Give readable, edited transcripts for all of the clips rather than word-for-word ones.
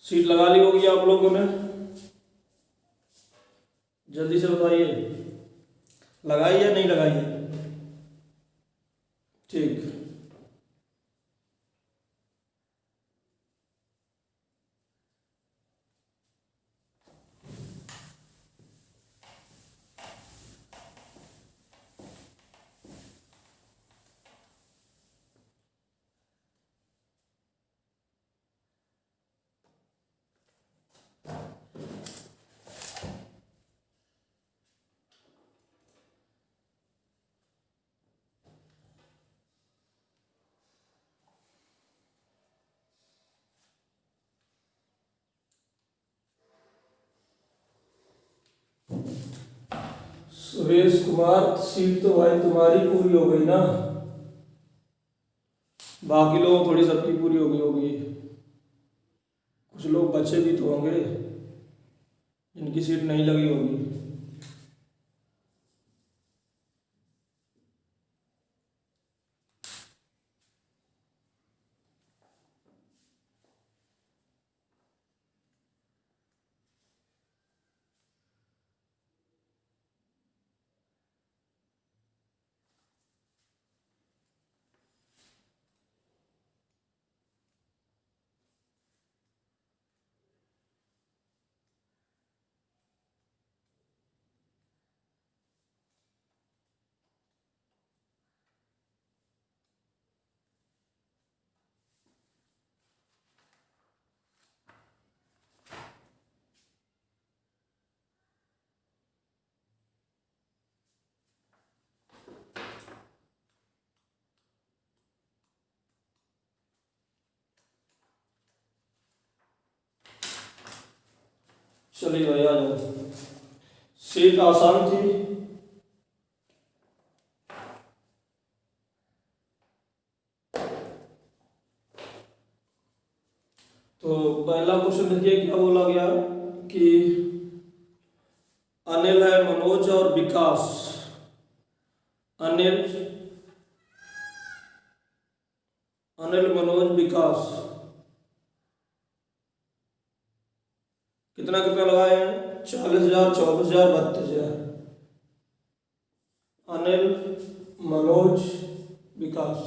Seat लगा ली होगी आप लोगों ने, जल्दी से बताइए, लगाई या नहीं लगाई है? ठीक। सुरेश कुमार, सीट तो भाई तुम्हारी पूरी हो गई ना, बाकी लोग थोड़ी सबकी पूरी हो गई होगी, कुछ लोग बच्चे भी तो होंगे जिनकी सीट नहीं लगी होगी। चलिए भाई आ जाओ, सीट आसान थी। तो पहला क्वेश्चन देखिए क्या बोला गया कि अनिल है, मनोज और विकास। अनिल अनिल मनोज विकास कितना रुपया लगाए हैं? 40,000, 24,000, 32,000। अनिल मनोज विकास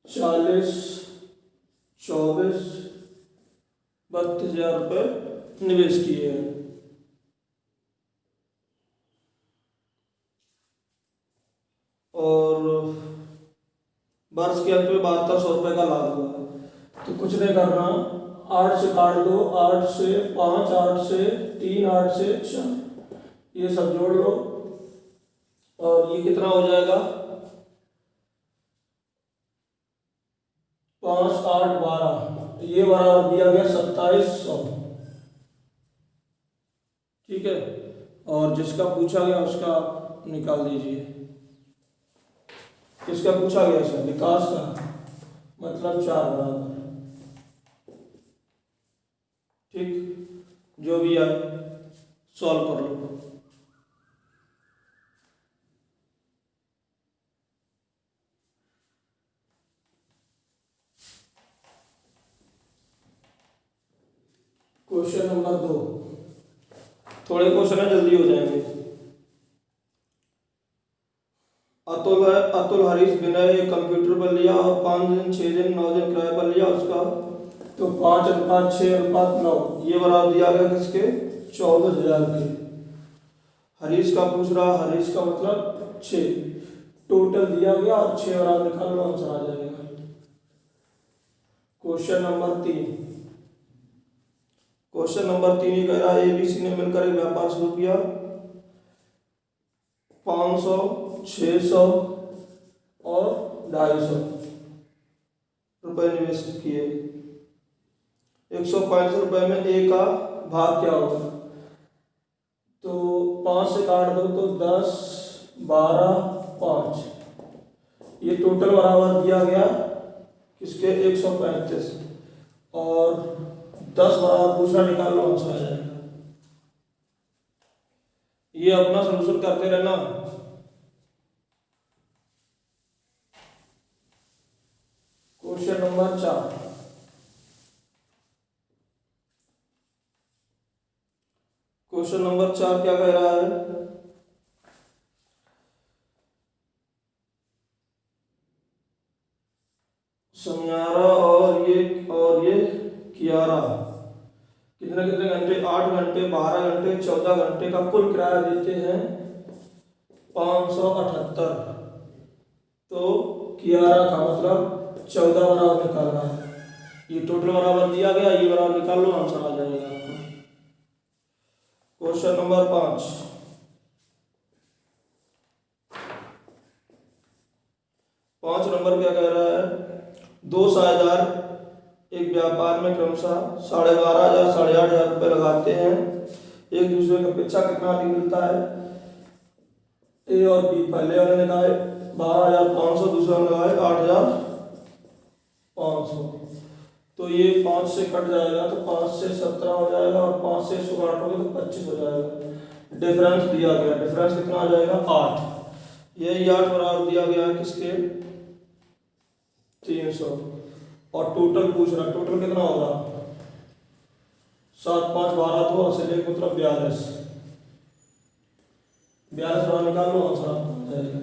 40, 24, 32,000 रुपये निवेश किए हैं। और वर्ष के अंत में 7200 रुपये का लाभ हुआ है। तो कुछ नहीं करना, 8 से काट लो, 8 से 5, 8 से 3, 8 से 4, ये सब जोड़ लो और ये कितना हो जाएगा? 5, 8, 12, ये बराबर दिया गया 2700। ठीक है, और जिसका पूछा गया उसका निकाल दीजिए। किसका पूछा गया सर? विकास का, मतलब 4 बराबर। ठीक, जो भी आए सॉल्व कर लो। क्वेश्चन नंबर 2, थोड़े क्वेश्चन है जल्दी हो जाएंगे। अतुल हरीश विनय कंप्यूटर पर लिया और 5 दिन, 6 दिन, 9 दिन किराए पर लिया उसका, तो 5:6:9 ये बराबर दिया गया किसके? 14,000 के। हरीश का पूछ रहा, हरीश का मतलब 6 टोटल दिया गया और 6 बराबर निकाल लो, आंसर आ जाएगा। क्वेश्चन नंबर 3, क्वेश्चन नंबर 3 ही कह रहा है एबीसी ने मिलकर एक व्यापार शुरू किया, 500, 600 और 250 रुपये निवेश किए। 135 रुपये में ए का भाग क्या होगा? तो 5 से काट दो तो 10, 12, 5, ये टोटल बराबर दिया गया किसके? 135, और 10 बराबर दूसरा निकाल लो, आंसर आ जाएगा। ये अपना सॉल्यूशन करते रहना। क्वेश्चन नंबर 4, क्वेश्चन नंबर 4 क्या कह रहा है? समियारा और ये कियारा कितने कितने घंटे? 8 घंटे, 12 घंटे, 14 घंटे का कुल किराया देते हैं 578। तो कियारा का मतलब 14 बराबर निकालना है। ये टोटल बराबर दिया गया, ये बराबर निकाल लो, आंसर आ जाएगा आपको। क्वेश्चन नंबर 5, 5 नंबर क्या कह रहा है? दो साझेदार एक व्यापार में क्रमशः 12,500 8,500 रुपये लगाते हैं। एक दूसरे की अपेक्षा कितना अधिक मिलता है? ए और बी, पहले वाले ने लगाए 12,500, दूसरा ने लगाए 8,500। तो ये 5 से कट जाएगा तो 5 से 17 हो जाएगा और 5 से 100 काटोगे तो 25 हो जाएगा। डिफरेंस दिया गया, डिफरेंस कितना आ जाएगा? 8। यही 8 बराबर दिया गया है किसके? 300। और टोटल पूछ रहा, टोटल कितना होगा? 7 5 12 2 और से मतलब 42। 42 बाहर निकाल लो, आंसर आपको आ जाएगा।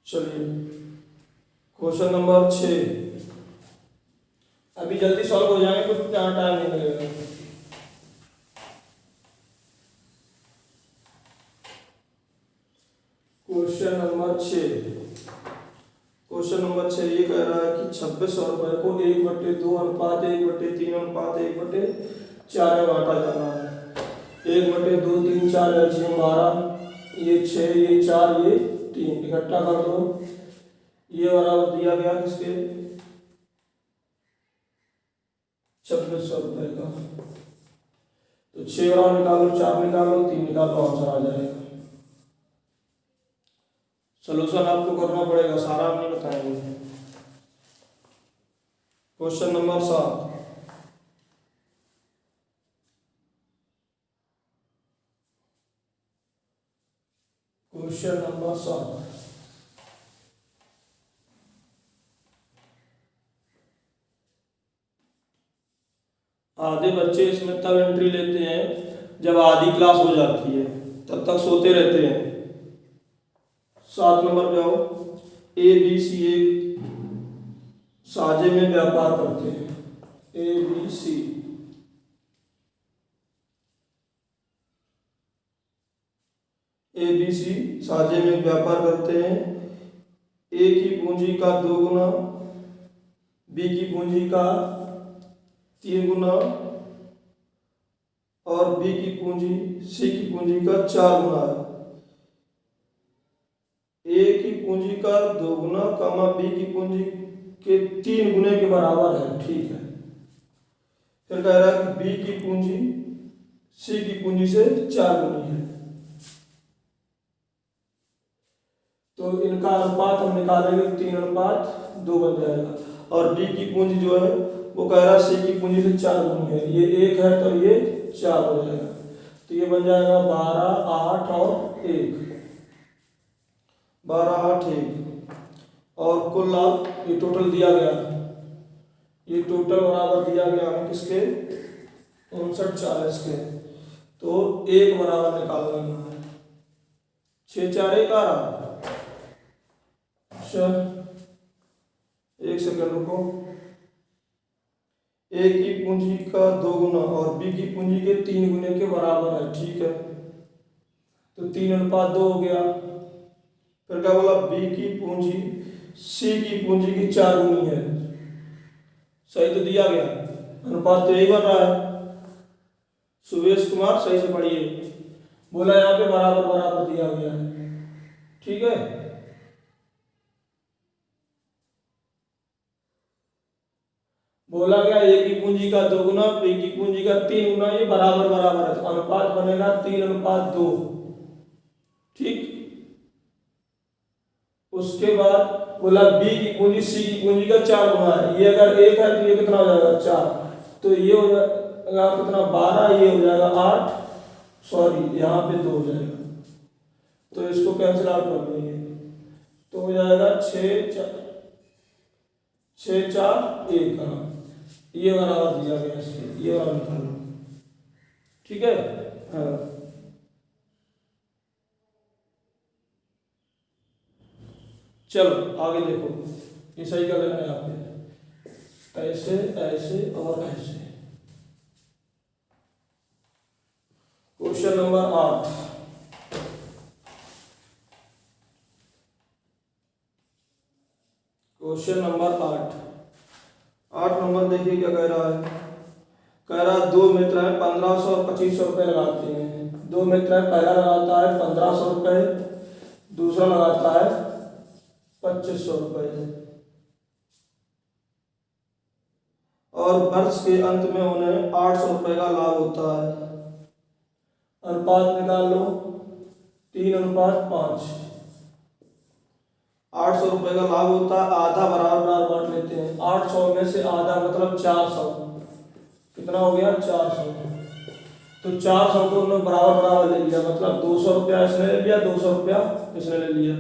चलिए क्वेश्चन नंबर 6, अभी जल्दी सॉल्व हो जाएंगे, कुछ टाइम नहीं लगेगा। क्वेश्चन नंबर 6, क्वेश्चन नंबर 6 ये कह रहा है कि 2600 रुपए को 1/2 अनुपात 1/3 अनुपात 1/4 में बांटा जाना है। 1/2 3 4 12, ये 6 ये 4 ये 3, इकट्ठा कर दो। ये बराबर दिया गया किसके? 2600 रुपए का। तो 6 बराबर निकालो, 4 निकालो, 3 निकालो, आंसर आ जाएगा। सॉल्यूशन आपको करना पड़ेगा, सारा आप नहीं बताएंगे। क्वेश्चन नंबर 7, क्वेश्चन नंबर 7, आधे बच्चे इसमें तब एंट्री लेते हैं जब आधी क्लास हो जाती है, तब तक सोते रहते हैं। 7 नंबर पे आओ। ए बी सी एक साझे में व्यापार करते हैं। ए बी सी साझे में व्यापार करते हैं। ए की पूंजी का 2 गुना, बी की पूंजी का 3 गुना और बी की पूंजी सी की पूंजी का 4 गुना है। ए की पूंजी का 2 गुना कामा बी की पूंजी के 3 गुने के बराबर है, ठीक है। फिर कह रहा है कि बी की पूंजी सी की पूंजी से 4 गुनी है। तो इनका अनुपात हम निकालेंगे 3:2 बन जाएगा। और बी की पूंजी जो है वो कह रहा है सी की पूंजी से 4 गुनी है। ये 1 है तो ये 4 हो जाएगा। तो ये बन जाएगा 12 8 और 1, 12 8 1। और कुल लाभ ये टोटल दिया गया, ये टोटल बराबर दिया गया हमें किसके? 59 40 के। तो 1 बराबर निकालना है। 6 4 1 आ रहा। अच्छा 1 सेकंड रुको। ए की पूंजी का 2 गुना और बी की पूंजी के 3 गुने के बराबर है, ठीक है। तो 3:2 हो गया। फिर क्या बोला? बी की पूंजी सी की पूंजी की 4 गुनी है। सही तो दिया गया, अनुपात तो यही बन रहा है। सुवेश कुमार सही से पढ़िए। बोला यहाँ पे बराबर बराबर दिया गया है, ठीक है। बोला गया ए की पूंजी का 2 गुना, बी की पूंजी का 3 गुना, ये बराबर बराबर है, तो अनुपात बनेगा 3:2, ठीक। उसके बाद बोला बी की पूंजी सी की पूंजी का 4 गुना है। ये अगर 1 है तो ये कितना हो जाएगा? 4। तो ये हो जाएगा कितना? 12, ये हो जाएगा 8, सॉरी यहाँ पे 2 हो जाएगा। तो इसको कैंसिल आउट कर देंगे तो हो जाएगा 6 4 1। ये बराबर दिया गया इसके, ये वाला निकालो। ठीक है। हाँ, चलो आगे देखो, ये सही कर लेना है यहाँ पे, ऐसे ऐसे और ऐसे। Question number 8, question number 8 number देखिए क्या कह रहा है। कह रहा है दो मित्र हैं 1500 और 2500 रुपये लगाते हैं। दो मित्र हैं, पहला लगाता है 1500 रुपये, दूसरा लगाता है 2500 रुपये, और वर्ष के अंत में उन्हें 800 रुपये का लाभ होता है। अनुपात निकाल लो, 3:5। 800 रुपये का लाभ होता है, आधा बराबर बांट लेते हैं। 800 में से आधा मतलब 400, कितना हो गया 400। तो 400 को उन्होंने बराबर बराबर ले लिया, मतलब 200 रुपया इसने ले लिया, 200 रुपया इसने ले लिया।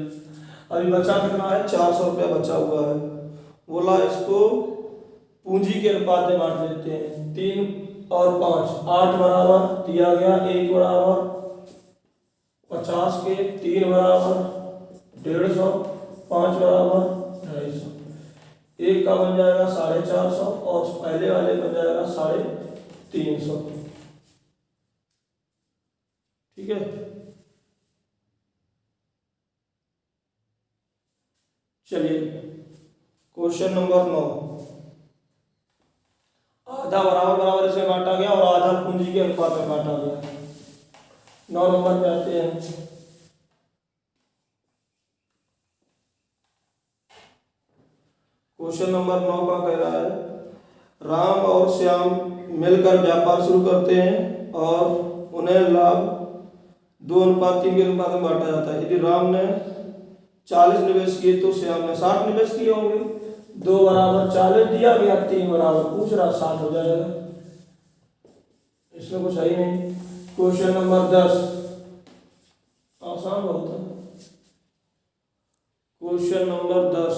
अभी बचा कितना है, 400 रुपया बचा हुआ है। बोला इसको पूंजी के अनुपात में बांट लेते हैं। 3 और 5, 8 बराबर दिया गया, 1 बराबर 50 के, 3 बराबर 150, 5 बराबर 250। एक का बन जाएगा 450 और पहले वाले बन जाएगा 350। ठीक है। चलिए क्वेश्चन नंबर 9, आधा बराबर बराबर इसमें बांटा गया और आधा पूंजी के अनुपात में बांटा गया। 9 नंबर पे आते हैं। क्वेश्चन नंबर 9 का कह रहा है, राम और श्याम मिलकर व्यापार शुरू करते हैं और उन्हें लाभ 2:3 के अनुपात में बांटा जाता है। यदि राम ने 40 निवेश किए तो श्याम ने 60 निवेश किए होंगे। 2 बराबर 40 दिया गया, 3 बराबर पूछ रहा 60 हो जाएगा, इसमें कुछ है ही नहीं। क्वेश्चन नंबर 10, आसान बहुत है। क्वेश्चन नंबर 10,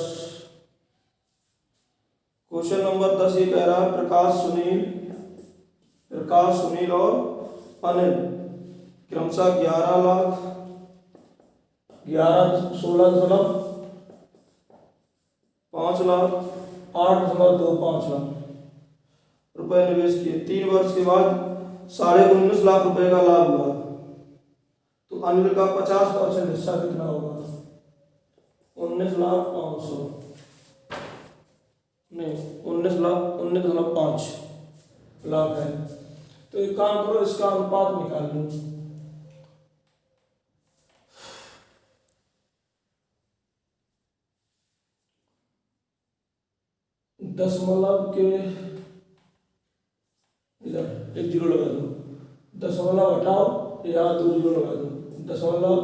क्वेश्चन नंबर 10 ये कह रहा है, प्रकाश सुनील और अनिल क्रमशः 11 लाख 16.5 लाख 8.25 लाख रुपए निवेश किए। 3 वर्ष के बाद 19.5 लाख रुपए का लाभ हुआ। तो अनिल का 50% हिस्सा कितना होगा, 19,500,000 नहीं 19.5 लाख है। तो एक काम करो, इसका अनुपात निकाल लो। दशमलव के इधर 1 जीरो लगा दो, दशमलव हटाओ, यहाँ 2 जीरो लगा दो, दशमलव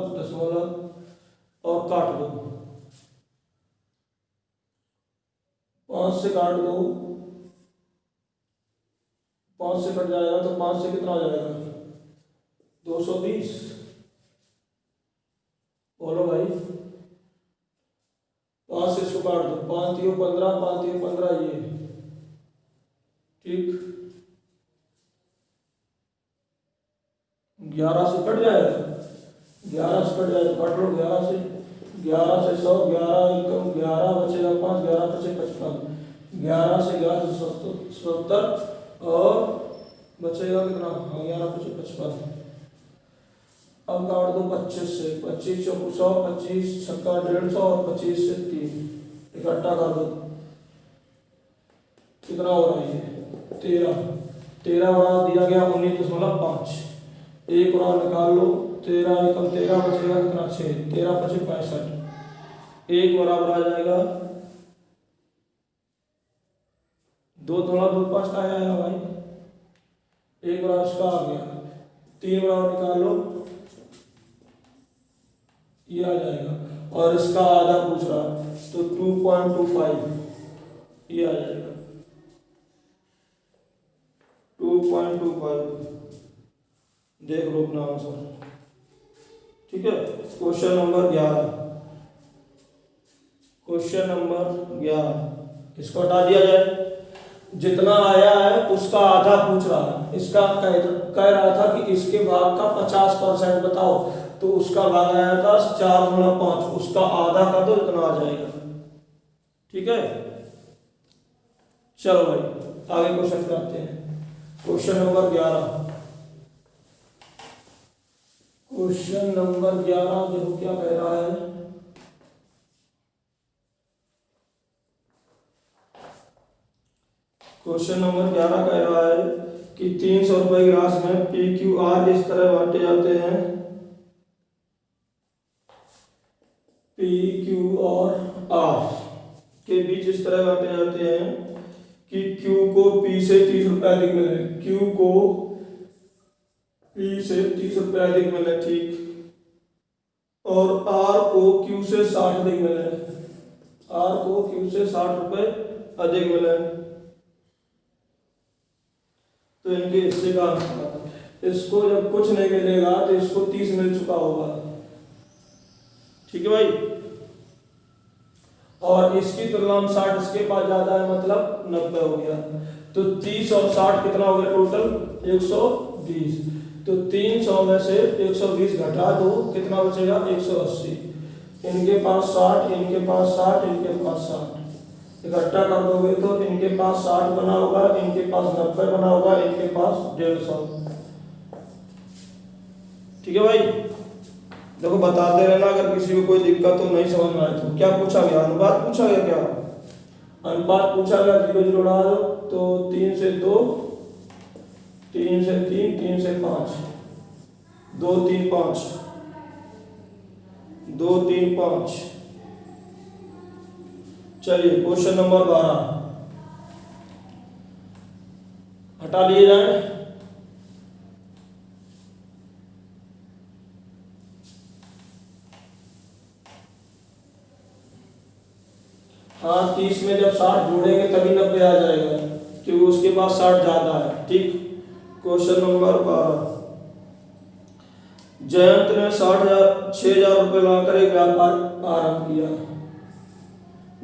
और काट दो, 5 से काट दो, 5 से कट जाएगा तो 5 से कितना हो जाएगा, 220। बोलो भाई, 5 से इसको काट दो, 5 3 15, 5 3 15 ये, ठीक। 11 से कट जाएगा, 11 से कट जाएगा, काट लो 11 से 100, 11 एकम 11 बचेगा 5, 11 बचे 55, 11 से 11 से 70 और बचेगा कितना, 11 बचे 55। अब काट दो 25 से, 25 चौक 100, 25 छक्का 150 और 25 से 3 इकट्ठा कर दो, कितना हो रहा है 13 बड़ा दिया गया 19.5, एक बड़ा निकाल लो, 13 एकम 13 बचेगा कितना 6, 13 बचे 65, एक बराबर आ जाएगा 2.25 का आया भाई, एक बराबर इसका आ गया, 3 बराबर निकाल लो, ये आ जाएगा, और इसका आधा पूछ रहा तो 2.25 ये आ जाएगा, 2.25। देख लो अपना आंसर, ठीक है। क्वेश्चन नंबर 11, क्वेश्चन नंबर 11, इसको हटा दिया जाए, जितना आया है उसका आधा पूछ रहा है, इसका कह रहा था कि इसके भाग का 50% बताओ, तो उसका भाग आया था 4/5, उसका आधा का तो इतना आ जाएगा। ठीक है, चलो भाई आगे क्वेश्चन करते हैं। क्वेश्चन नंबर 11, क्वेश्चन नंबर 11 देखो क्या कह रहा है। क्वेश्चन नंबर 11 कह रहा है कि 300 रुपए की राशि में पी क्यू आर इस तरह बांटे जाते हैं, पी क्यू और आर के बीच इस तरह बांटे जाते हैं कि क्यू को पी से 30 रुपए अधिक मिले, क्यू को पी से 30 रुपए अधिक मिले, ठीक, और आर को क्यू से 60 अधिक मिले, आर को क्यू से 60 रुपए अधिक मिले, तो इनके हिस्से का अनुपात, इसको जब कुछ नहीं मिलेगा तो इसको 30 मिल चुका होगा। ठीक है भाई, और इसकी तुलना में 60 इसके पास ज्यादा है, मतलब 90 हो गया, तो 30 और 60 कितना हो गया टोटल 120, तो 300 में से 120 घटा दो कितना बचेगा 180, इनके पास 60, इनके पास 60, इनके पास 60, इकट्ठा कर दोगे तो इनके पास 60 बना होगा, इनके पास 90 बना होगा, इनके पास 150। ठीक है भाई, देखो बताते रहना अगर किसी को कोई दिक्कत हो, नहीं समझ में आए तो। क्या पूछा गया, अनुपात पूछा गया, क्या अनुपात पूछा गया, 0 उड़ा दो तो 3 से 2, 3 से 3, 3 से 5, 2 3 5, 2 3 5। चलिए क्वेश्चन नंबर 12 हटा लिए जाए। हाँ 30 में जब 60 जोड़ेंगे तभी 90 आ जाएगा, क्योंकि उसके पास 60 ज्यादा है। ठीक, क्वेश्चन नंबर 12, जयंत ने 6,000 रुपये लाकर एक व्यापार आरंभ किया,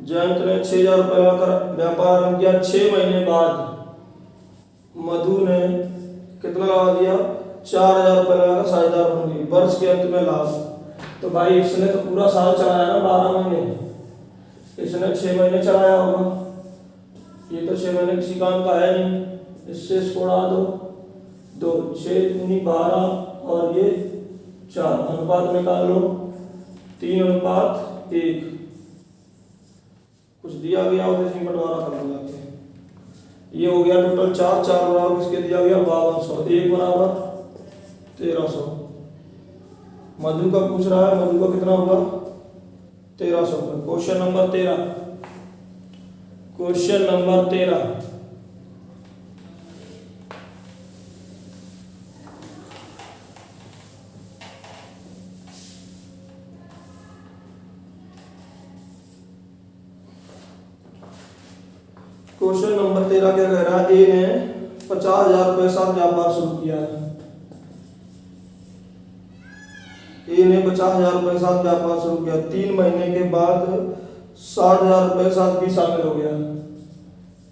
जयंत ने 6,000 रुपये लाकर व्यापार आरंभ किया, 6 महीने बाद मधु ने कितना लगा दिया 4,000 रुपये लगाकर साझेदार बन गई, वर्ष के अंत में लाभ। तो भाई इसने तो पूरा साल चलाया ना, 12 महीने, इसने 6 महीने चलाया होगा, ये तो 6 महीने किसी काम का है नहीं, इससे इसको उड़ा दो, 2 6 दूनी 12 और ये 4, अनुपात निकाल लो 3:1। कुछ दिया गया और इसमें बंटवारा कर लो, ये हो गया टोटल 4, 4 बराबर किसके दिया गया 5200, 1 बराबर 1300। मधु का पूछ रहा है, मधु का कितना होगा 1300 का। Question number 13, question number 13, question number 13 क्या कह रहा है, ए ने 50,000 रुपये साथ व्यापार शुरू किया, ए ने 50,000 रुपये साथ व्यापार शुरू किया, 3 महीने के बाद 60,000 रुपये साथ भी शामिल हो गया,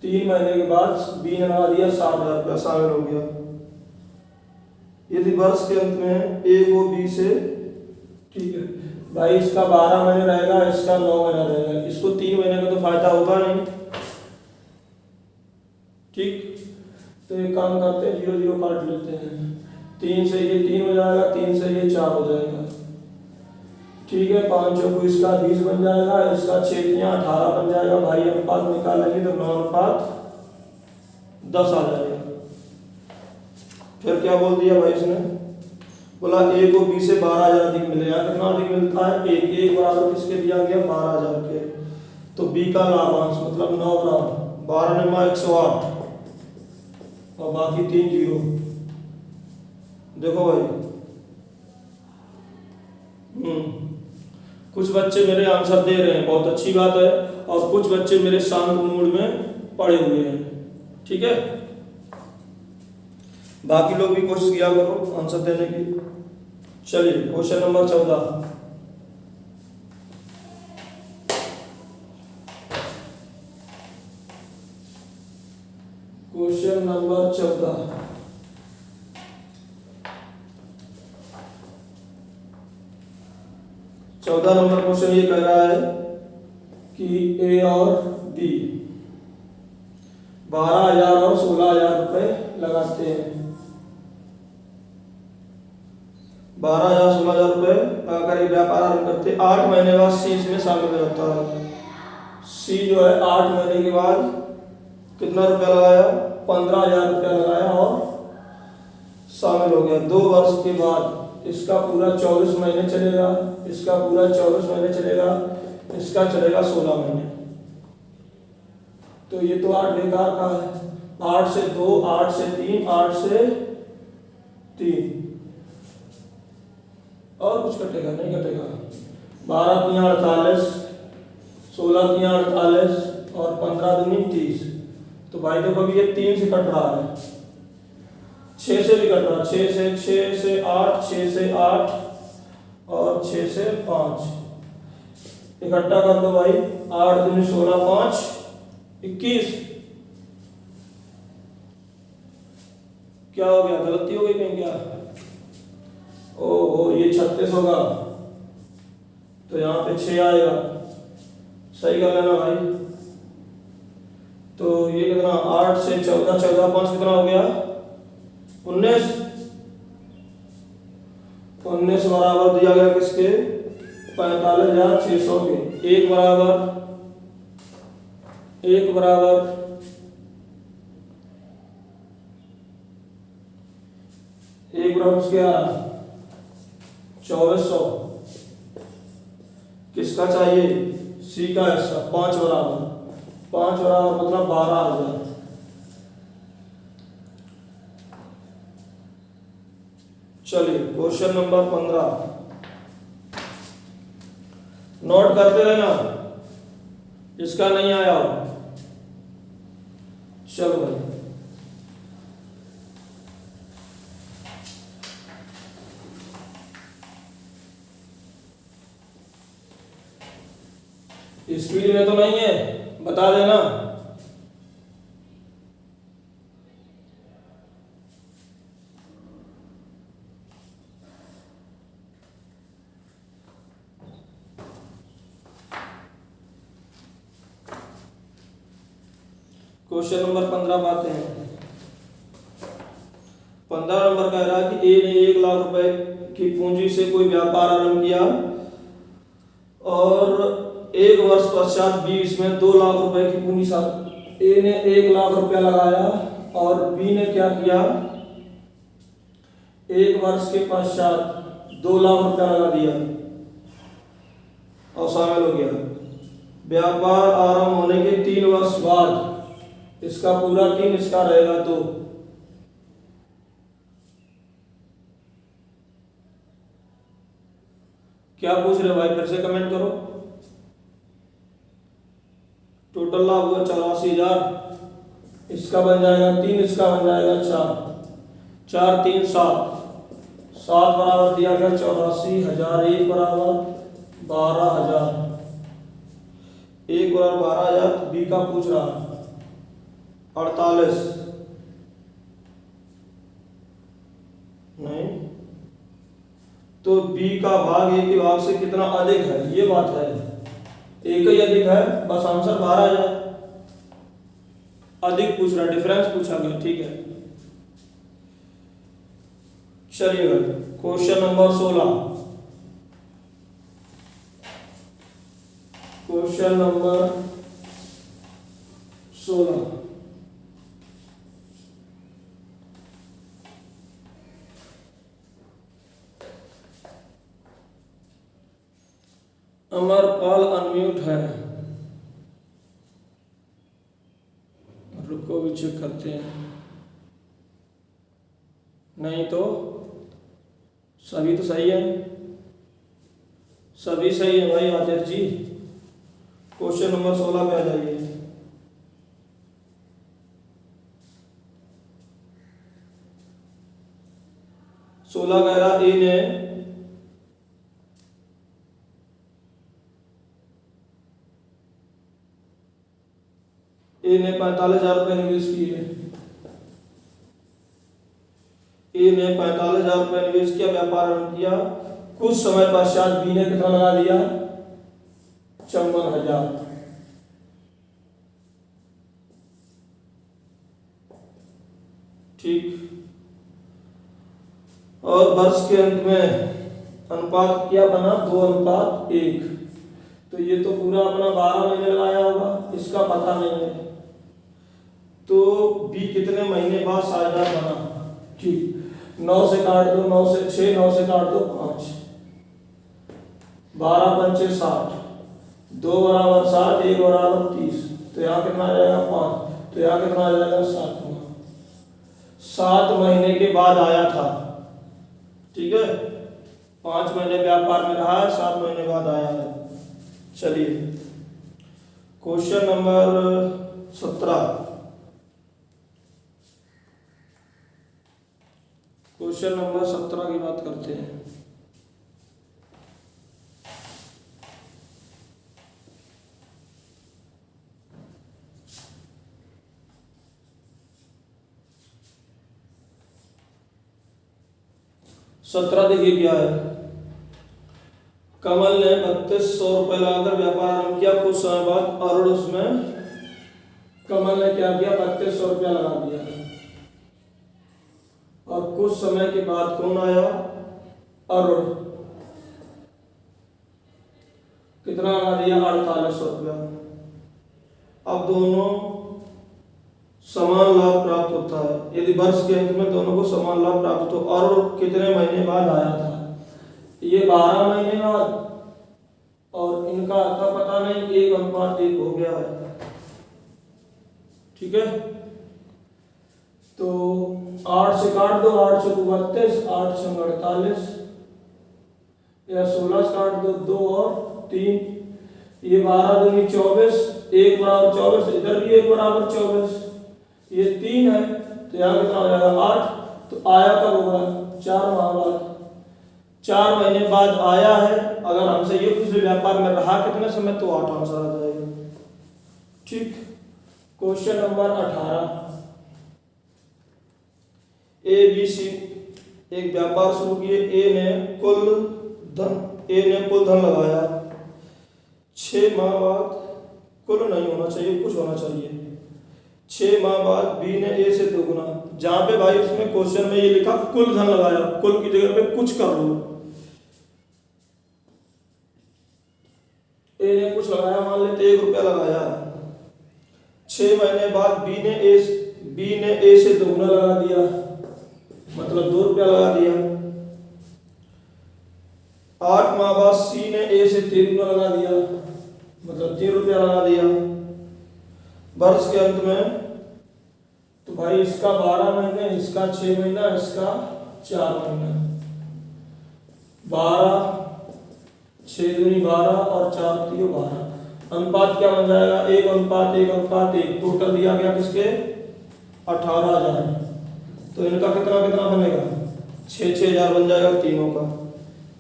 3 महीने के बाद बी ने लगा दिया 60,000 रुपये शामिल हो गया। यदि वर्ष के अंत में ए को बी से, ठीक है भाई, इसका 12 महीने रहेगा, इसका 9 महीना रहेगा, इसको 3 महीने का तो फायदा होगा नहीं। ठीक, तो एक काम करते हैं 0 0 काट लेते हैं, 3 से ये 3 हो जाएगा, 3 से ये 4 हो जाएगा। ठीक है, 5 चौको इसका 20 बन जाएगा, इसका 6 या 18 बन जाएगा। भाई अनुपात निकालेंगे तो 9:10 आ जाएगा। फिर क्या बोल दिया भाई इसने, बोला ए को बी से 12,000 अधिक मिलेगा, कितना अधिक मिलता है 1 बराबर किसके दिया गया 12,000 के, तो बी का लाभांश मतलब 9 बराबर 12 × 108 और बाकी 3 0। देखो भाई कुछ बच्चे मेरे आंसर दे रहे हैं, बहुत अच्छी बात है, और कुछ बच्चे मेरे शांत मूड में पड़े हुए हैं। ठीक है, बाकी लोग भी कोशिश किया करो आंसर देने की। चलिए question number 14, question number 14, 14 number question ये कह रहा है कि ए और बी 12,000 और 16,000 रुपये लगाते हैं। 12,000 16,000 रुपये लगाकर एक व्यापार आरंभ करते हैं। 8 महीने बाद सी इसमें शामिल हो जाता है। सी जो है 8 महीने के बाद कितना रुपया लगाया, 15,000 रुपया लगाया और शामिल हो गया। 2 वर्ष के बाद इसका पूरा 24 महीने चलेगा, इसका पूरा 24 महीने चलेगा, इसका चलेगा 16 महीने। तो ये तो 8 बेकार का है। 8 से 2, 8 से 3, 8 से 3 और कुछ कटेगा नहीं कटेगा। 12 तिया 48, 16 तिया 48 और 15 दूनी 30। तो भाई देखो अभी ये 3 से कट रहा है, 6 से भी कट रहा है, 6 से 8, 6 से 8 और 6 से 5। इकट्ठा कर दो भाई, 8 दूनी 16, 5 21। क्या हो गया, गलती हो गई कहीं क्या? ओहो ये 36 होगा तो यहाँ पे 6 आएगा, सही कर लेना भाई। तो ये कितना, 8 से 14, 14 5 कितना हो गया, 19। 19 बराबर दिया गया किसके, 45,600 के। एक बराबर क्या 2400 किसका चाहिए, सी का हिस्सा। 5 बराबर मतलब 12,000। चलिए क्वेश्चन नंबर 15 नोट करते रहना, इसका नहीं आया हो। चलो भाई स्पीड में तो नहीं है, बता देना। क्वेश्चन नंबर 15 पाते हैं। 15 नंबर कह रहा है कि ए ने 1 लाख रुपए की पूंजी से कोई व्यापार आरंभ किया और 1 वर्ष पश्चात बी इसमें 2 लाख रुपए की पूंजी साथ। ए ने 1 लाख रुपया लगाया और बी ने क्या किया, 1 वर्ष के पश्चात 2 लाख रुपया लगा दिया और शामिल हो गया। व्यापार आरंभ होने के 3 वर्ष बाद इसका पूरा 3 इसका रहेगा। तो क्या पूछ रहे भाई, फिर से कमेंट करो। टोटल लाभ हुआ 84,000, इसका बन जाएगा 3, इसका बन जाएगा 4, 4 3 7, 7 बराबर दिया गया 84,000। 1 बराबर 12,000, 1 बराबर 12,000। बी का पूछ रहा 48 नहीं, तो बी का भाग ए के भाग से कितना अधिक है, ये बात है। एक ही अधिक है, बस आंसर 12,000। अधिक पूछ रहा, डिफरेंस पूछा गया, ठीक है। चलिए question number 16। Question number 16 Amarpal unmute है, रुको भी चेक करते हैं। नहीं तो सभी तो सही है, सभी सही है भाई। आदित्य जी क्वेश्चन नंबर 16 पे आ जाइए। सोलह कह रहा ए ने 45,000 रुपये निवेश किए। ए ने 45,000 रुपये निवेश किया, व्यापार आरंभ किया कुछ समय पश्चात बी ने कितना लगा दिया, 54,000। ठीक। और वर्ष के अंत में अनुपात क्या बना, 2:1। तो ये तो पूरा अपना 12 महीने लगाया होगा, इसका पता नहीं है, तो बी कितने महीने बाद साझेदार बना। ठीक, 9 से काट दो, 9 से 6, 9 से काट दो 5, 12 पंचे 60, 2 बराबर 7, 1 बराबर 30, तो यहाँ कितना आ जाएगा 5, तो यहाँ कितना आ जाएगा 7। 7 महीने के बाद आया था। ठीक है, 5 महीने व्यापार में रहा है, 7 महीने बाद आया है। चलिए क्वेश्चन नंबर 17। क्वेश्चन नंबर 17 की बात करते हैं। सत्रह देखिए क्या है। कमल ने 3200 रुपए लगाकर व्यापार आरंभ किया। कुछ समय बाद अरुण उसमें, कमल ने क्या किया, 3200 रुपया लगा दिया। और कुछ समय के बाद कौन आया, अरुण, कितना लगा दिया, 4800 रुपया। अब दोनों समान लाभ प्राप्त होता है। यदि वर्ष के अंत में दोनों को समान लाभ प्राप्त हो, और कितने महीने बाद आया था, ये 12 महीने बाद, और इनका का पता नहीं, 1:1 हो गया है। ठीक है, तो 8 से काट दो, 8 से 32, 8 से 48, या 16 से काट दो, 2 और 3, ये 12 दूनी 24, 1 बराबर 24, इधर भी 1 बराबर 24, ये 3 है, तो यहाँ कितना हो जाएगा 8। तो आया कब होगा, 4 माह बाद, 4 महीने बाद आया है। अगर हमसे ये पिछले व्यापार में रहा कितने समय, तो 8 आंसर आ जाएगा। ठीक, question number 18। A B C एक व्यापार शुरू किए। ए ने कुल धन लगाया। 6 माह बाद, कुल नहीं होना चाहिए, कुछ होना चाहिए। 6 माह बाद बी ने ए से दोगुना। जहां पे भाई उसमें क्वेश्चन में ये लिखा कुल धन लगाया, कुल की जगह पे कुछ कर लो। ए ने कुछ लगाया, मान लेते 1 रुपया लगाया। 6 महीने बाद बी ने ए से दोगुना लगा दिया, मतलब 2 रुपया लगा दिया। 8 माह बाद सी ने ए से 3 गुना लगा दिया, मतलब 3 रुपया लगा दिया। वर्ष के अंत में तो भाई इसका 12 महीने, इसका 6 महीना, इसका 4 महीना। 12, 6 दूनी 12 और 4 तीन 12। अनुपात क्या बन जाएगा, 1:1:1। टोटल दिया गया किसके, 18,000। तो इनका कितना कितना बनेगा, 6,000 बन जाएगा तीनों का।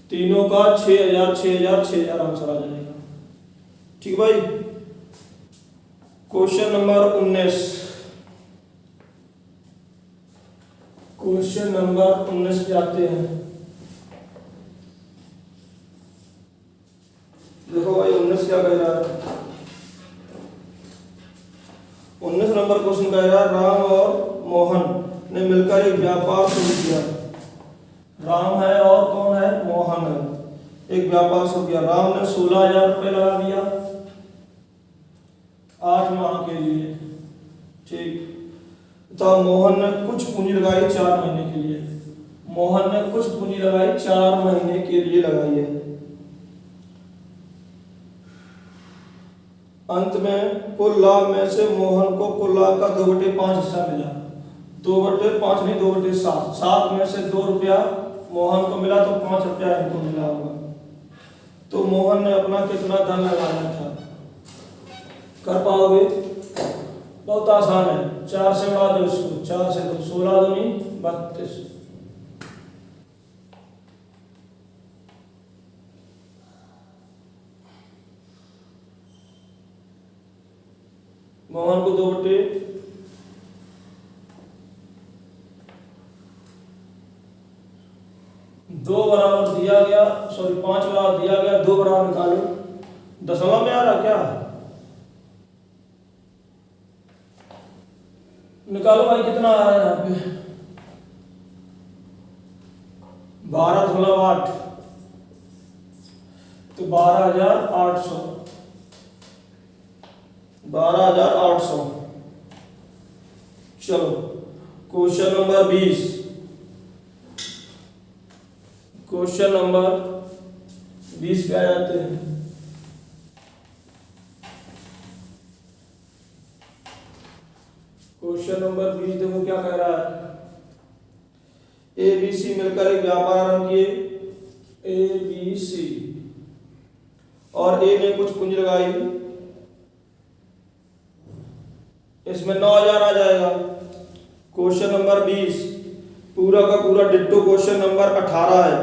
6,000 6,000 6,000 आंसर आ जाएगा। ठीक भाई। Question number 19। क्वेश्चन नंबर 19 पे आते हैं। देखो भाई 19 क्या कह रहा है। 19 नंबर क्वेश्चन कह रहा है, राम और मोहन ने मिलकर एक व्यापार शुरू किया। राम है और कौन है, मोहन है। एक व्यापार शुरू किया। राम ने 16,000 रुपये लगा दिया 8 माह के लिए। ठीक, तो मोहन ने कुछ पूंजी लगाई 4 महीने के लिए। मोहन ने कुछ पूंजी लगाई 4 महीने के लिए लगाई है। अंत में कुल लाभ में से मोहन को कुल लाभ का 2/5 हिस्सा मिला। 2/5 नहीं, 2/7। 7 में से 2 रुपया मोहन को मिला, तो 5 रुपया इनको मिला होगा। तो मोहन ने अपना कितना धन लगाया था, कर पाओगे, बहुत आसान है। 4 से बढ़ा दो इसको, 4 से 2, 16 दूनी 32। मोहन को 2 बराबर दिया गया सॉरी 5 बराबर दिया गया, 2 बराबर निकालो। दशमलव में आ रहा क्या? निकालो भाई कितना आ रहा है यहाँ पे? 12.8 तो 12,800 12,800। चलो क्वेश्चन नंबर 20। क्वेश्चन नंबर 20 पे आ जाते हैं। क्वेश्चन नंबर 20 देखो क्या कह रहा है। ए बी सी मिलकर एक व्यापार आरंभ किए, ए बी सी, और ए ने कुछ पूंजी लगाई, इसमें 9,000 आ जाएगा। क्वेश्चन नंबर 20 पूरा का पूरा डिट्टो क्वेश्चन नंबर 18 है,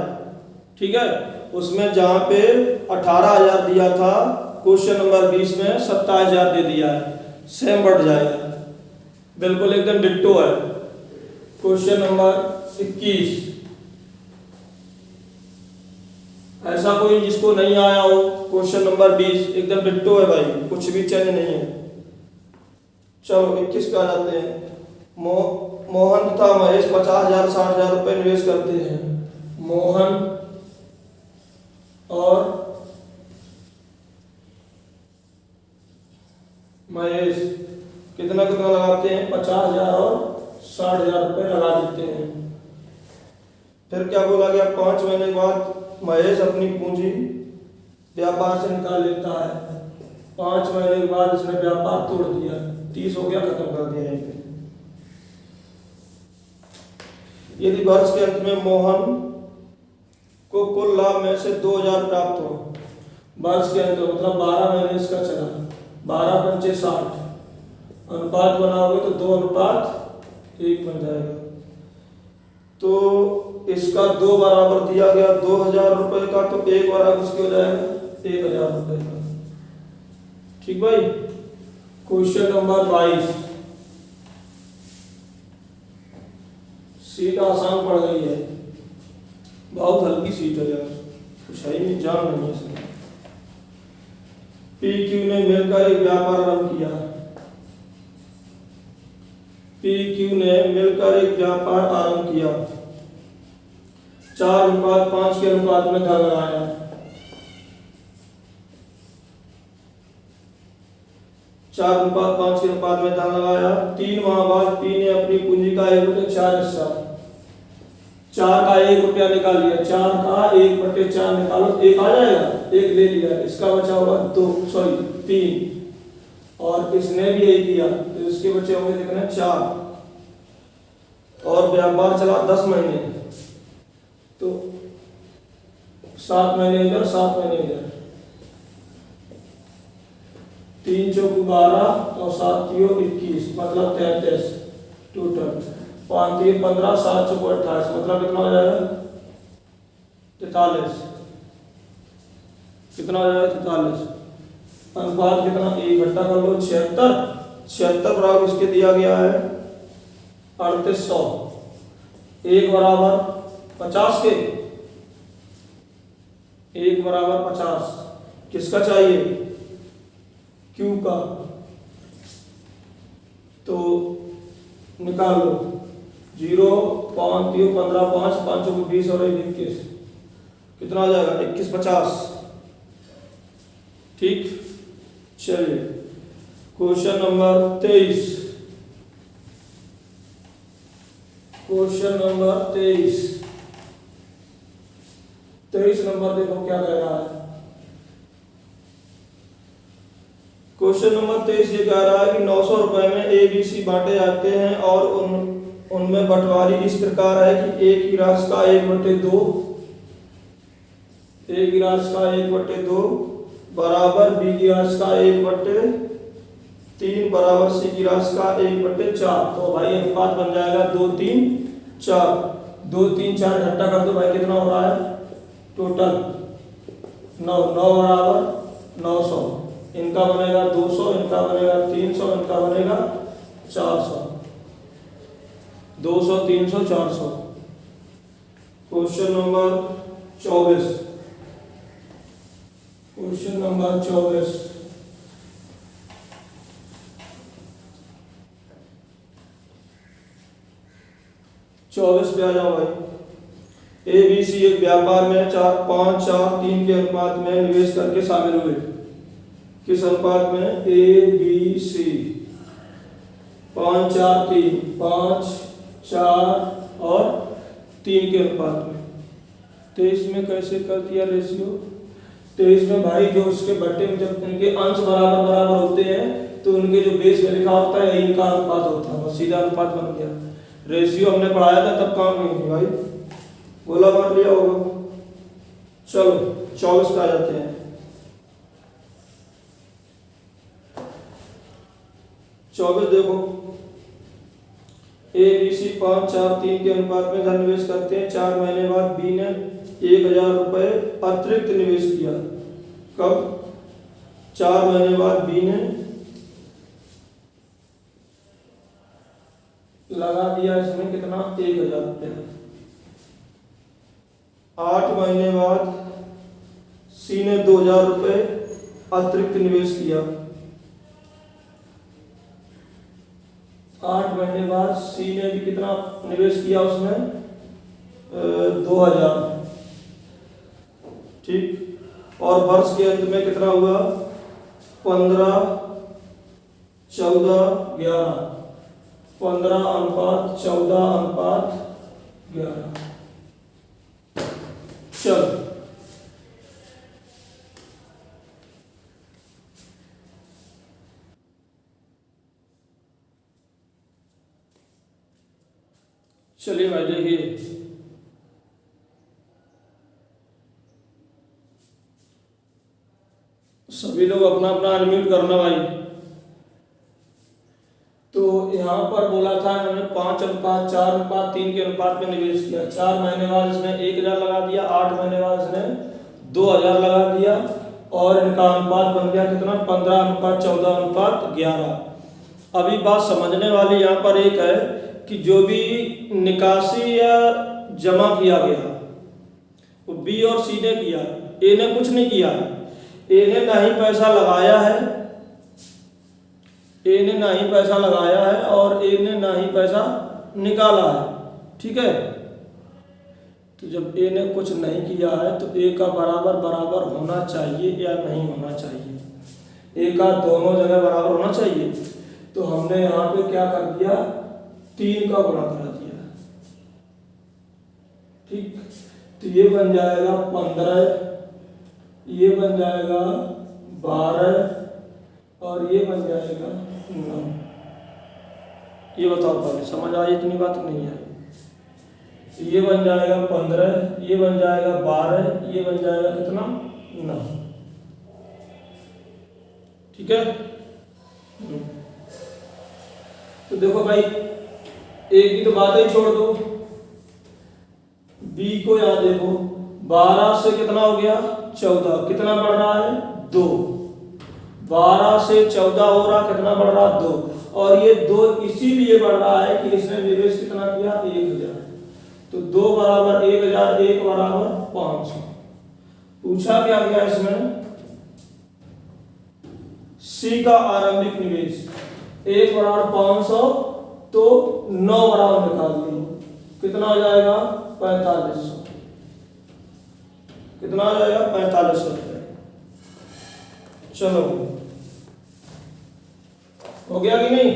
ठीक है। उसमें जहां पे 18,000 दिया था, क्वेश्चन नंबर 20 में 27,000 दे दिया है, सेम बढ़ जाएगा, बिल्कुल एकदम डिट्टो है। क्वेश्चन नंबर 21, ऐसा कोई जिसको नहीं आया हो, क्वेश्चन नंबर 20 एकदम डिट्टो है भाई, कुछ भी चेंज नहीं है। चलो 21 पे आ जाते हैं। मोहन तथा महेश 50,000 60,000 रुपए निवेश करते हैं। मोहन और महेश कितना कितना लगाते हैं? 50,000 और 60,000 रुपए लगा देते हैं। फिर क्या बोला गया? 5 महीने के बाद महेश अपनी पूंजी व्यापार से निकाल लेता है। 5 महीने के बाद इसने व्यापार तोड़ दिया, 30 हो गया, खत्म कर दिया यहीं पे। यदि वर्ष के अंत में मोहन को कुल लाभ में से 2,000 प्राप्त हो, वर्ष के अंत में मतलब 12 महीने इसका चला, 12 पंचे 60, अनुपात बनाओगे तो 2:1 बन जाएगा। तो इसका 2 बराबर दिया गया 2,000 रुपए का, तो 1 बराबर उसके हो जाएगा 1,000 रुपए का, ठीक भाई। क्वेश्चन नंबर 22, सीट आसान पड़ गई है, बहुत हल्की सीट है यार, कुछ है नहीं, जान नहीं है इसमें। पी क्यू ने मिलकर एक व्यापार आरंभ किया, पी क्यू ने मिलकर एक व्यापार आरंभ किया, 4:5 के अनुपात में धन लगाया। 4:5 के अनुपात में धन लगाया। 3 माह बाद पी ने अपनी पूंजी का 1/4 हिस्सा, 4 का 1 रुपया निकाल लिया, 4 का 1/4 निकालो, 1 आ जाएगा, 1 ले लिया, इसका बचा होगा 3, और इसने भी 1 दिया, तो इसके बचे होंगे कितने? 4, और व्यापार चला 10 महीने, तो 7 महीने इधर, 7 महीने इधर, 3 चौक 12 और 7 21, मतलब 33 टोटल। 5 3 15, 7 चौक 28, मतलब कितना हो जाएगा? 43। कितना हो जाएगा? 43। अनुपात कितना? 1 घटा कर लो, 76 बराबर इसके दिया गया है 3800। 1 बराबर 50 के, 1 बराबर 50 किसका चाहिए? क्यू का, तो निकाल लो। 0 5 3 15 5 5 चौक 20 और 1 21, कितना आ जाएगा? 2150, ठीक। चलिए question number 23, question number 23 number देखो क्या कह रहा है। क्वेश्चन नंबर 23 ये कह रहा है कि 900 रुपए में ए बी सी बांटे जाते हैं और उनमें बंटवारी इस प्रकार है कि ए की राशि का 1/2, ए की राशि का 1/2 बराबर बी की राशि का 1/3 बराबर सी की राशि का 1/4। तो भाई अनुपात बन जाएगा 2 3 4, 2 3 4 घटा कर दो भाई, कितना हो रहा है? टोटल 9 बराबर 900, इनका बनेगा 200, इनका बनेगा 300, इनका बनेगा 400, 200 300 400। Question number 24, question number 24। पे आ जाओ भाई। ए बी सी एक व्यापार में 5 4 3 के अनुपात में निवेश करके शामिल हुए। किस अनुपात में? ए बी सी 5 4 3, 5 4 और 3 के अनुपात में। 23 में कैसे कर दिया रेशियो? 23 में भाई जो उसके बट्टे में जब उनके अंश बराबर बराबर होते हैं तो उनके जो बेस में लिखा होता है इनका अनुपात होता है, बस सीधा अनुपात बन गया। रेशियो हमने पढ़ाया था तब काम नहीं थी भाई, गोला मार लिया होगा। चलो 24 पे आ जाते हैं। 24 देखो, ए बी सी 5 4 3 के अनुपात में धन निवेश करते हैं। 4 महीने बाद बी ने 1000 रुपए अतिरिक्त निवेश किया। कब? 4 महीने बाद बी ने लगा दिया इसमें कितना? 1000 रुपये। 8 महीने बाद सी ने 2000 रुपये अतिरिक्त निवेश किया। 8 महीने बाद सी ने भी कितना निवेश किया उसमें? 2000। ठीक, और वर्ष के अंत में कितना हुआ? 15 14 11। 15:14:11। चलो चलिए भाई देखिए, सभी लोग अपना अपना अनम्यूट करना भाई। तो यहाँ पर बोला था इन्होंने 5:4:3 के अनुपात में निवेश किया। 4 महीने बाद इसने 1000 लगा दिया, 8 महीने बाद इसने 2000 लगा दिया और इनका अनुपात बन गया कितना? 15:14:11। अभी बात समझने वाली यहाँ पर एक है कि जो भी निकासी या जमा किया गया वो बी और सी ने किया, ए ने कुछ नहीं किया। ए ने ना ही पैसा लगाया है, ए ने ना ही पैसा लगाया है और ए ने ना ही पैसा निकाला है। ठीक है, तो जब ए ने कुछ नहीं किया है तो ए का बराबर बराबर होना चाहिए या नहीं होना चाहिए? ए का दोनों जगह बराबर होना चाहिए। तो हमने यहाँ पे क्या कर दिया? 3 का गुणा करा दिया। ठीक, तो ये बन जाएगा 15, ये बन जाएगा 12 और ये बन जाएगा 9। ये बताओ पहले, समझ आई? इतनी बात नहीं आई। ये बन जाएगा 15, ये बन जाएगा 12, ये बन जाएगा कितना? 9। ठीक है, तो देखो भाई एक की तो बात ही छोड़ दो, बी को यहाँ देखो, 12 से कितना हो गया? 14। कितना बढ़ रहा है? 2। 12 से 14 हो रहा, कितना बढ़ रहा? 2। और ये 2 इसीलिए बढ़ रहा है कि इसने निवेश कितना किया? 1000। तो 2 बराबर 1000, 1 बराबर 500। पूछा क्या गया इसमें? सी का आरंभिक निवेश 1 बराबर 500, तो 9 बराबर निकाल लो, कितना हो जाएगा? 4500। कितना हो जाएगा? 4500 रुपये। चलो हो गया कि नहीं?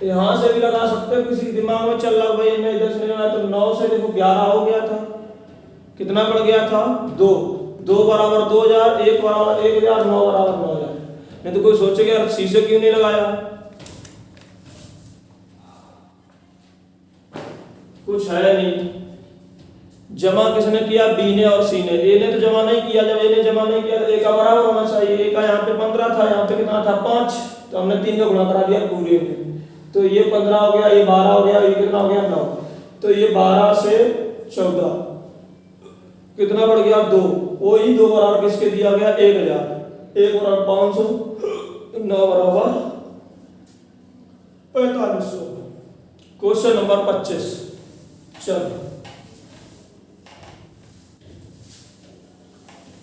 यहां से भी लगा सकते हो, किसी दिमाग में चल रहा भाई इन्हें 10 नहीं आया तो 9 से देखो 11 हो गया था, कितना बढ़ गया था? 2। 2 बराबर 2000, 1 बराबर 1000, 9 बराबर 9000। नहीं तो कोई सोचेगा यार सी से क्यों नहीं लगाया? कुछ है नहीं। जमा किसने किया? बी ने और सी ने। ए ने तो जमा नहीं किया, जब ए ने जमा नहीं किया तो ए का बराबर होना चाहिए। ए का यहाँ पे 15 था, यहाँ पे कितना था? 5। तो हमने 3 का गुणा करा दिया पूरे में, तो ये 15 हो गया, ये 12 हो गया, ये कितना हो गया? 9। तो ये 12 से 14 कितना बढ़ गया? 2। वही 2 बराबर किसके दिया गया? 1000। 1 बराबर 500, 9 बराबर 4500। Question number 25। चलो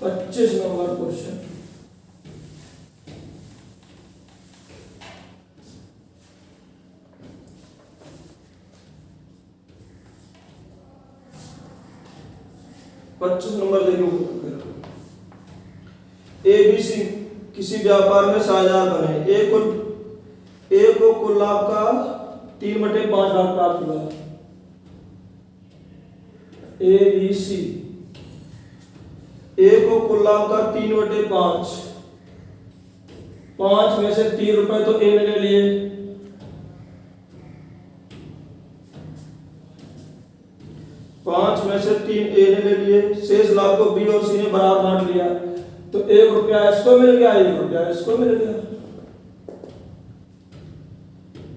25 नंबर क्वेश्चन। देखिए, ए बी सी किसी व्यापार में साझेदार बने। ए को कुल लाभ का 3/5 भाग प्राप्त हुआ। ए बी सी, ए को कुल लाभ का 3/5, 5 में से 3 रुपए तो ए ने ले लिए, 5 में से 3 ए ने ले लिए, शेष लाभ को बी और सी ने बराबर बांट लिया। तो 1 रुपया इसको मिल गया, 1 रुपया इसको मिल गया।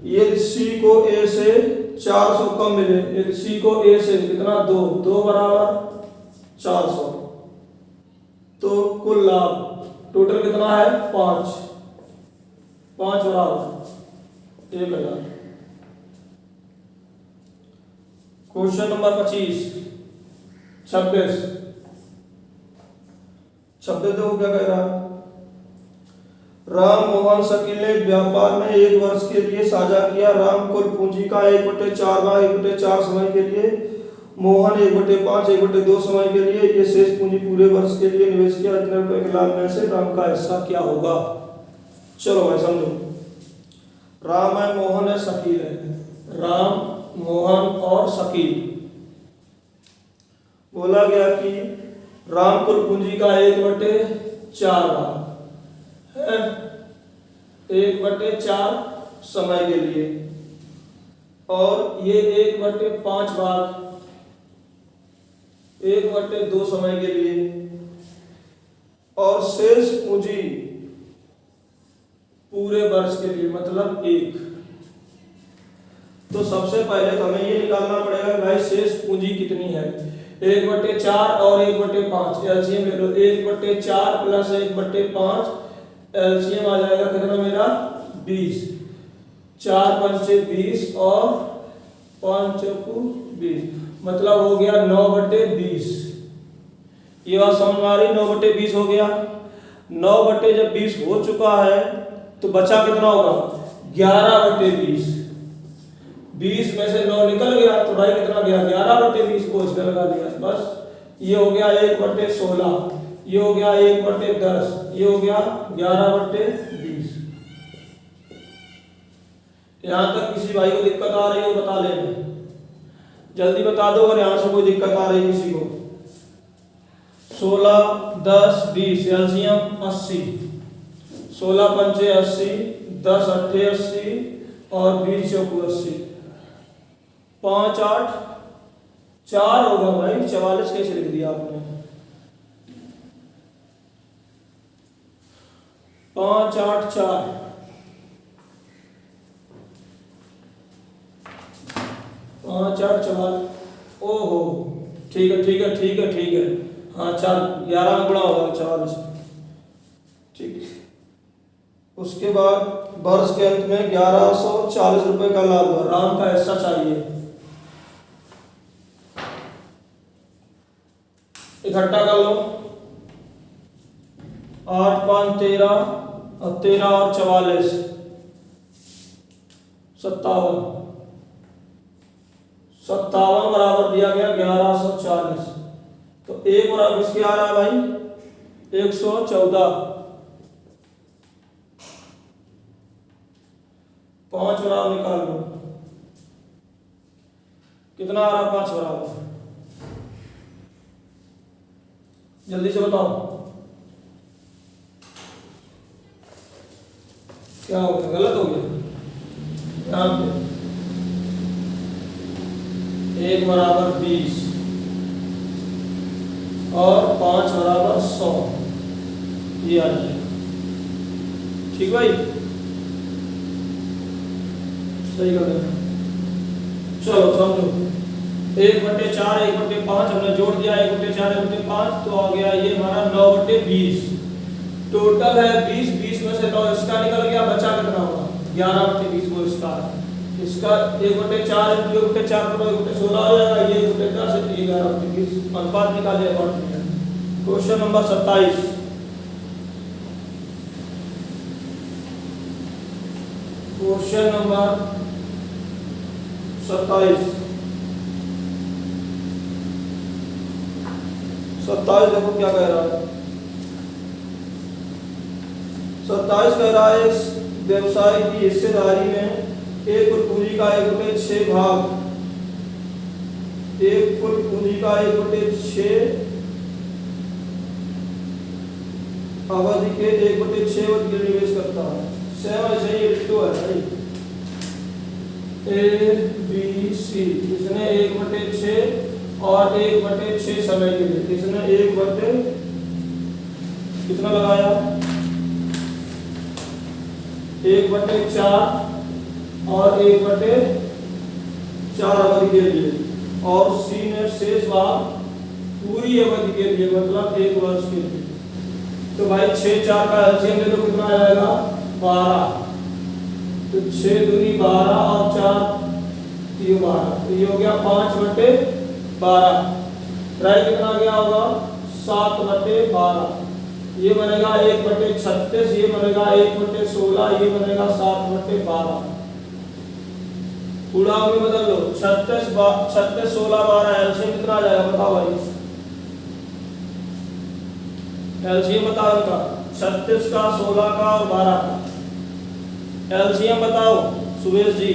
यदि सी को ए से 400 कम मिले, यदि सी को ए से कितना 2 बराबर 400, तो कुल लाभ टोटल कितना है 5 बराबर 1000। क्वेश्चन नंबर 26 देखो क्या कह रहा है। राम मोहन शकील ने व्यापार में 1 वर्ष के लिए साझा किया। राम कुल पूंजी का 1/4 भाग 1/4 समय के लिए, मोहन 1/5 1/2 समय के लिए, ये शेष पूंजी पूरे वर्ष के लिए निवेश किया। इतने रुपए के लाभ में से राम का हिस्सा क्या होगा? चलो भाई समझो। राम है, मोहन है, शकील है। राम, मोहन और शकील। बोला गया कि राम कुल पूंजी का 1/4 भाग है, 1/4 समय के लिए, और ये 1/5 भाग 1/2 समय के लिए, और शेष पूंजी पूरे वर्ष के लिए, मतलब 1। तो सबसे पहले तो हमें ये निकालना पड़ेगा भाई शेष पूंजी कितनी है। 1/4 और 1/5 एलसीएम ले लो। 1/4 प्लस 1/5 एलसीएम आ जाएगा कितना मेरा 20। 4 पंचे 20 और 5 चौकू 20, मतलब हो गया 9/20। ये बात समझ में आ रही? 9/20 हो गया। 9/20 हो चुका है तो बचा कितना होगा 11/20। 20 में से 9 निकल गया तो भाई कितना गया 11/20 को इसमें लगा दिया। बस ये हो गया 1/16, ये हो गया 1/10, ये हो गया 11/20। यहां तक किसी भाई को दिक्कत आ रही हो बता लेना, जल्दी बता दो अगर यहां से कोई दिक्कत आ रही है किसी को। 16 10 20 एलसीएम 80, 16 पंचे 80, 10 अट्ठे 80 और 20 चौकू 80। 5 8 4 होगा भाई, 44 कैसे लिख दिया आपने? 5 8 4, 5 8 4। ओहो ठीक है ठीक है ठीक है ठीक है, हाँ 4 11 में गुणा होगा 44। ठीक। उसके बाद वर्ष के अंत में 1140 रुपए का लाभ हुआ। राम का हिस्सा चाहिए, इकट्ठा कर लो। 8 5 13 और 13 और 44 57 बराबर दिया गया 1140। तो एक बराबर किसके आ रहा है भाई 114। 5 बराबर निकाल लो, कितना आ रहा 5 बराबर? जल्दी से बताओ क्या हो गया, गलत हो गया? यहाँ पे 1 बराबर 20 और 5 बराबर 100, ये आ जाए। ठीक भाई, सही कर देना। चलो समझो, 1/4 1/5 हमने जोड़ दिया, 1/4 1/5 तो आ गया ये हमारा 9/20। टोटल है 20, 20 में से 9 इसका निकल गया, बचा कितना होगा 11/20 वो इसका 1/4 1/4 करो 1/16 हो जाएगा, ये 1/10 11/20 अनुपात निकाले और क्वेश्चन नंबर 27। क्वेश्चन नंबर 27 देखो क्या कह रहा है। 27 कह रहा है व्यवसाय की हिस्सेदारी में एक कुल पूंजी का 1/6 भाग, एक कुल पूंजी का 1/6 अवधि के 1/6 अवधि के निवेश करता है। सेम ऐसे ही डिटो है ए बी सी। इसने 1/6 और 1/6 समय के लिए इसने 1/, कितना लगाया 1/4 और 1/4 अवधि के लिए, और सी ने शेष भाग पूरी अवधि के लिए मतलब 1 वर्ष के लिए। तो भाई 6 4 का एलसीएम ले लो, कितना आ जाएगा 12। तो 6 दूनी 12 और 4 3 12, तो ये हो गया 5/12। राइट कितना आ गया होगा 7/12। ये बनेगा 1/36, ये बनेगा 1/16, ये बनेगा 7/12। पूरा में बदल लो 36 16 12 एलसीएम कितना आ जाएगा बताओ भाई। एलसीएम बताओ इनका 36 का 16 का और 12 का एलसीएम बताओ सुरेश जी।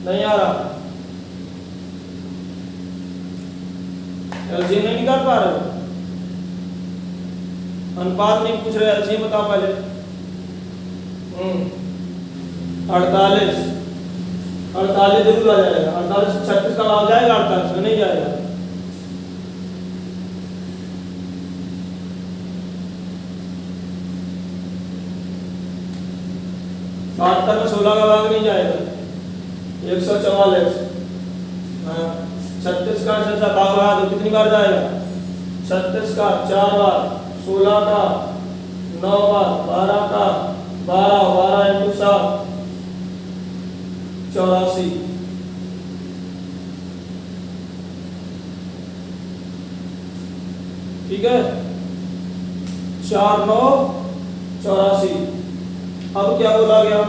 नहीं आ रहा एलसीएम नहीं निकाल पा रहे, अनुपात नहीं पूछ रहे, एलसीएम बताओ पहले। 48 जरूर आ जाएगा। 48 से 36 का आ जाएगा, 48 में नहीं जाएगा। में 16 का भाग नहीं जाएगा, 144। 36 का ऐसा भाग रहा तो कितनी बार जाएगा 36 का 4 बार, 16 का 9 बार, 12 का 12 × 7 84। ठीक है 4 9 84। अब क्या बोला गया,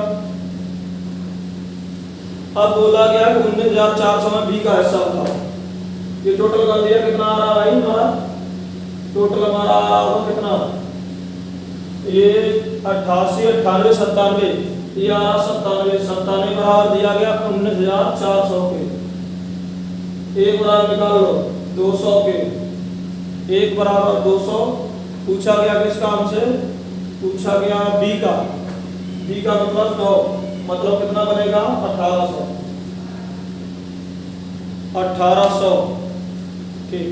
अब बोला गया कि 19,400 में बी का हिस्सा बताओ। ये टोटल कर दिया कितना आ रहा भाई हमारा, टोटल हमारा आ रहा कितना, ये 88 98 97, ये आ रहा 97 97 बराबर दिया गया 19,400 के। एक बराबर निकाल लो 200 के, एक बराबर 200। पूछा गया किस काम से, पूछा गया बी का मतलब 9, मतलब कितना बनेगा 1800। ठीक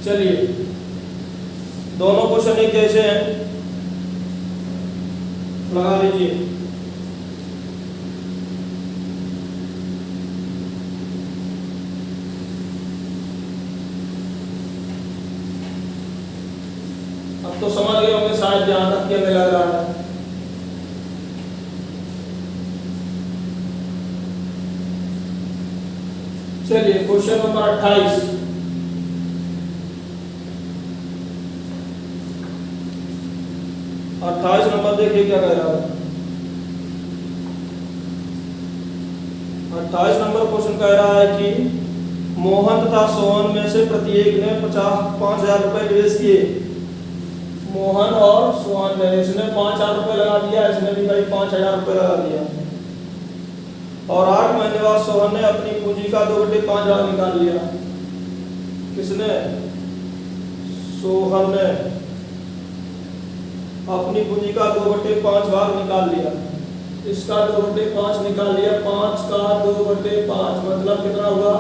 चलिए दोनों क्वेश्चन एक जैसे हैं, लगा लीजिए। अब तो समझ गए होंगे शायद जहां तक के हमें लग रहा है। चलिए क्वेश्चन नंबर 28। नंबर देखिए क्या कह रहा है। 28 नंबर क्वेश्चन कह रहा है कि मोहन तथा सोहन में से प्रत्येक ने 5,000 रुपए निवेश किए। मोहन और सोहन ने, इसने 5,000 रुपए लगा दिया, इसने भी भाई 5,000 रुपए लगा दिया, और 8 महीने बाद सोहन ने अपनी पूंजी का 2/5 भाग निकाल लिया। किसने, सोहन ने अपनी पूंजी का 2/5 भाग निकाल लिया। इसका 2/5 निकाल लिया, 5 का 2/5 मतलब कितना होगा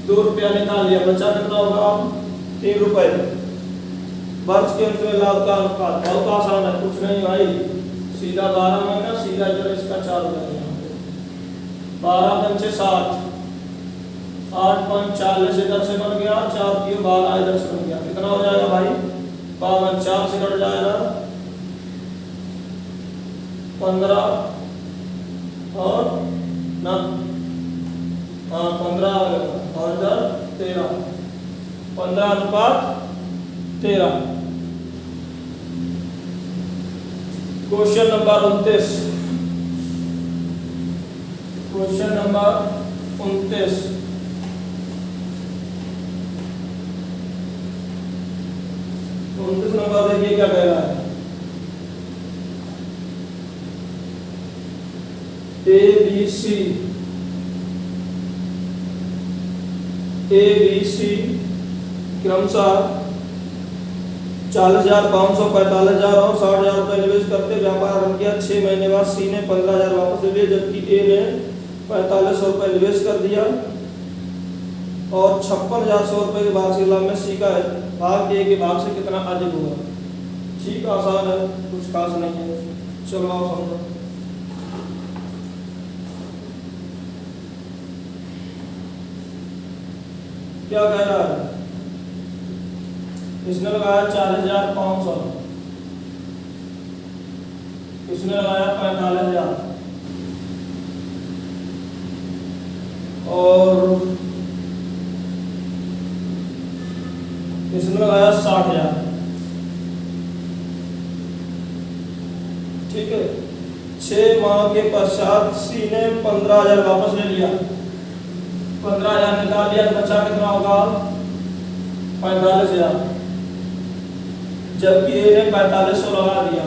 2 रुपया निकाल लिया, बचा कितना होगा 3 रुपए। वर्ष के अंत में लाभ का अनुपात बहुत आसान है, कुछ नहीं भाई, सीधा 12 महीना, सीधा इधर इसका 4 हो जाएगा। 12 पंचे 60, 8 5 40 इधर से बन गया, 4 3 12 इधर से बन गया, कितना हो जाएगा भाई 52। 4 से कट जाएगा 15 और ना 15 और 13, 15:13। Question number 29, question number 29। तो 29 नंबर देखिए क्या कह रहा है। ए बी सी क्रमशः 40,500, 45,000 और 60,000 रुपये निवेश करते व्यापार आरंभ किया। 6 महीने बाद सी ने 15,000 वापस ले लिए, जबकि ए ने 4500 रुपये निवेश कर दिया और 56,100 रुपये के भाग से लाभ में सी का भाग ए के भाग से कितना अधिक होगा। ठीक, आसान है, कुछ खास नहीं है। चलो आप समझो क्या कह रहा है। इसने लगाया 40,500, इसने लगाया 45,000 और इसने लगाया 60,000। ठीक है, 6 माह के पश्चात सी ने 15,000 वापस ले लिया। 15,000 निकाल लिया तो बचा कितना होगा? 45,000, जबकि ए ने 4500 लगा दिया।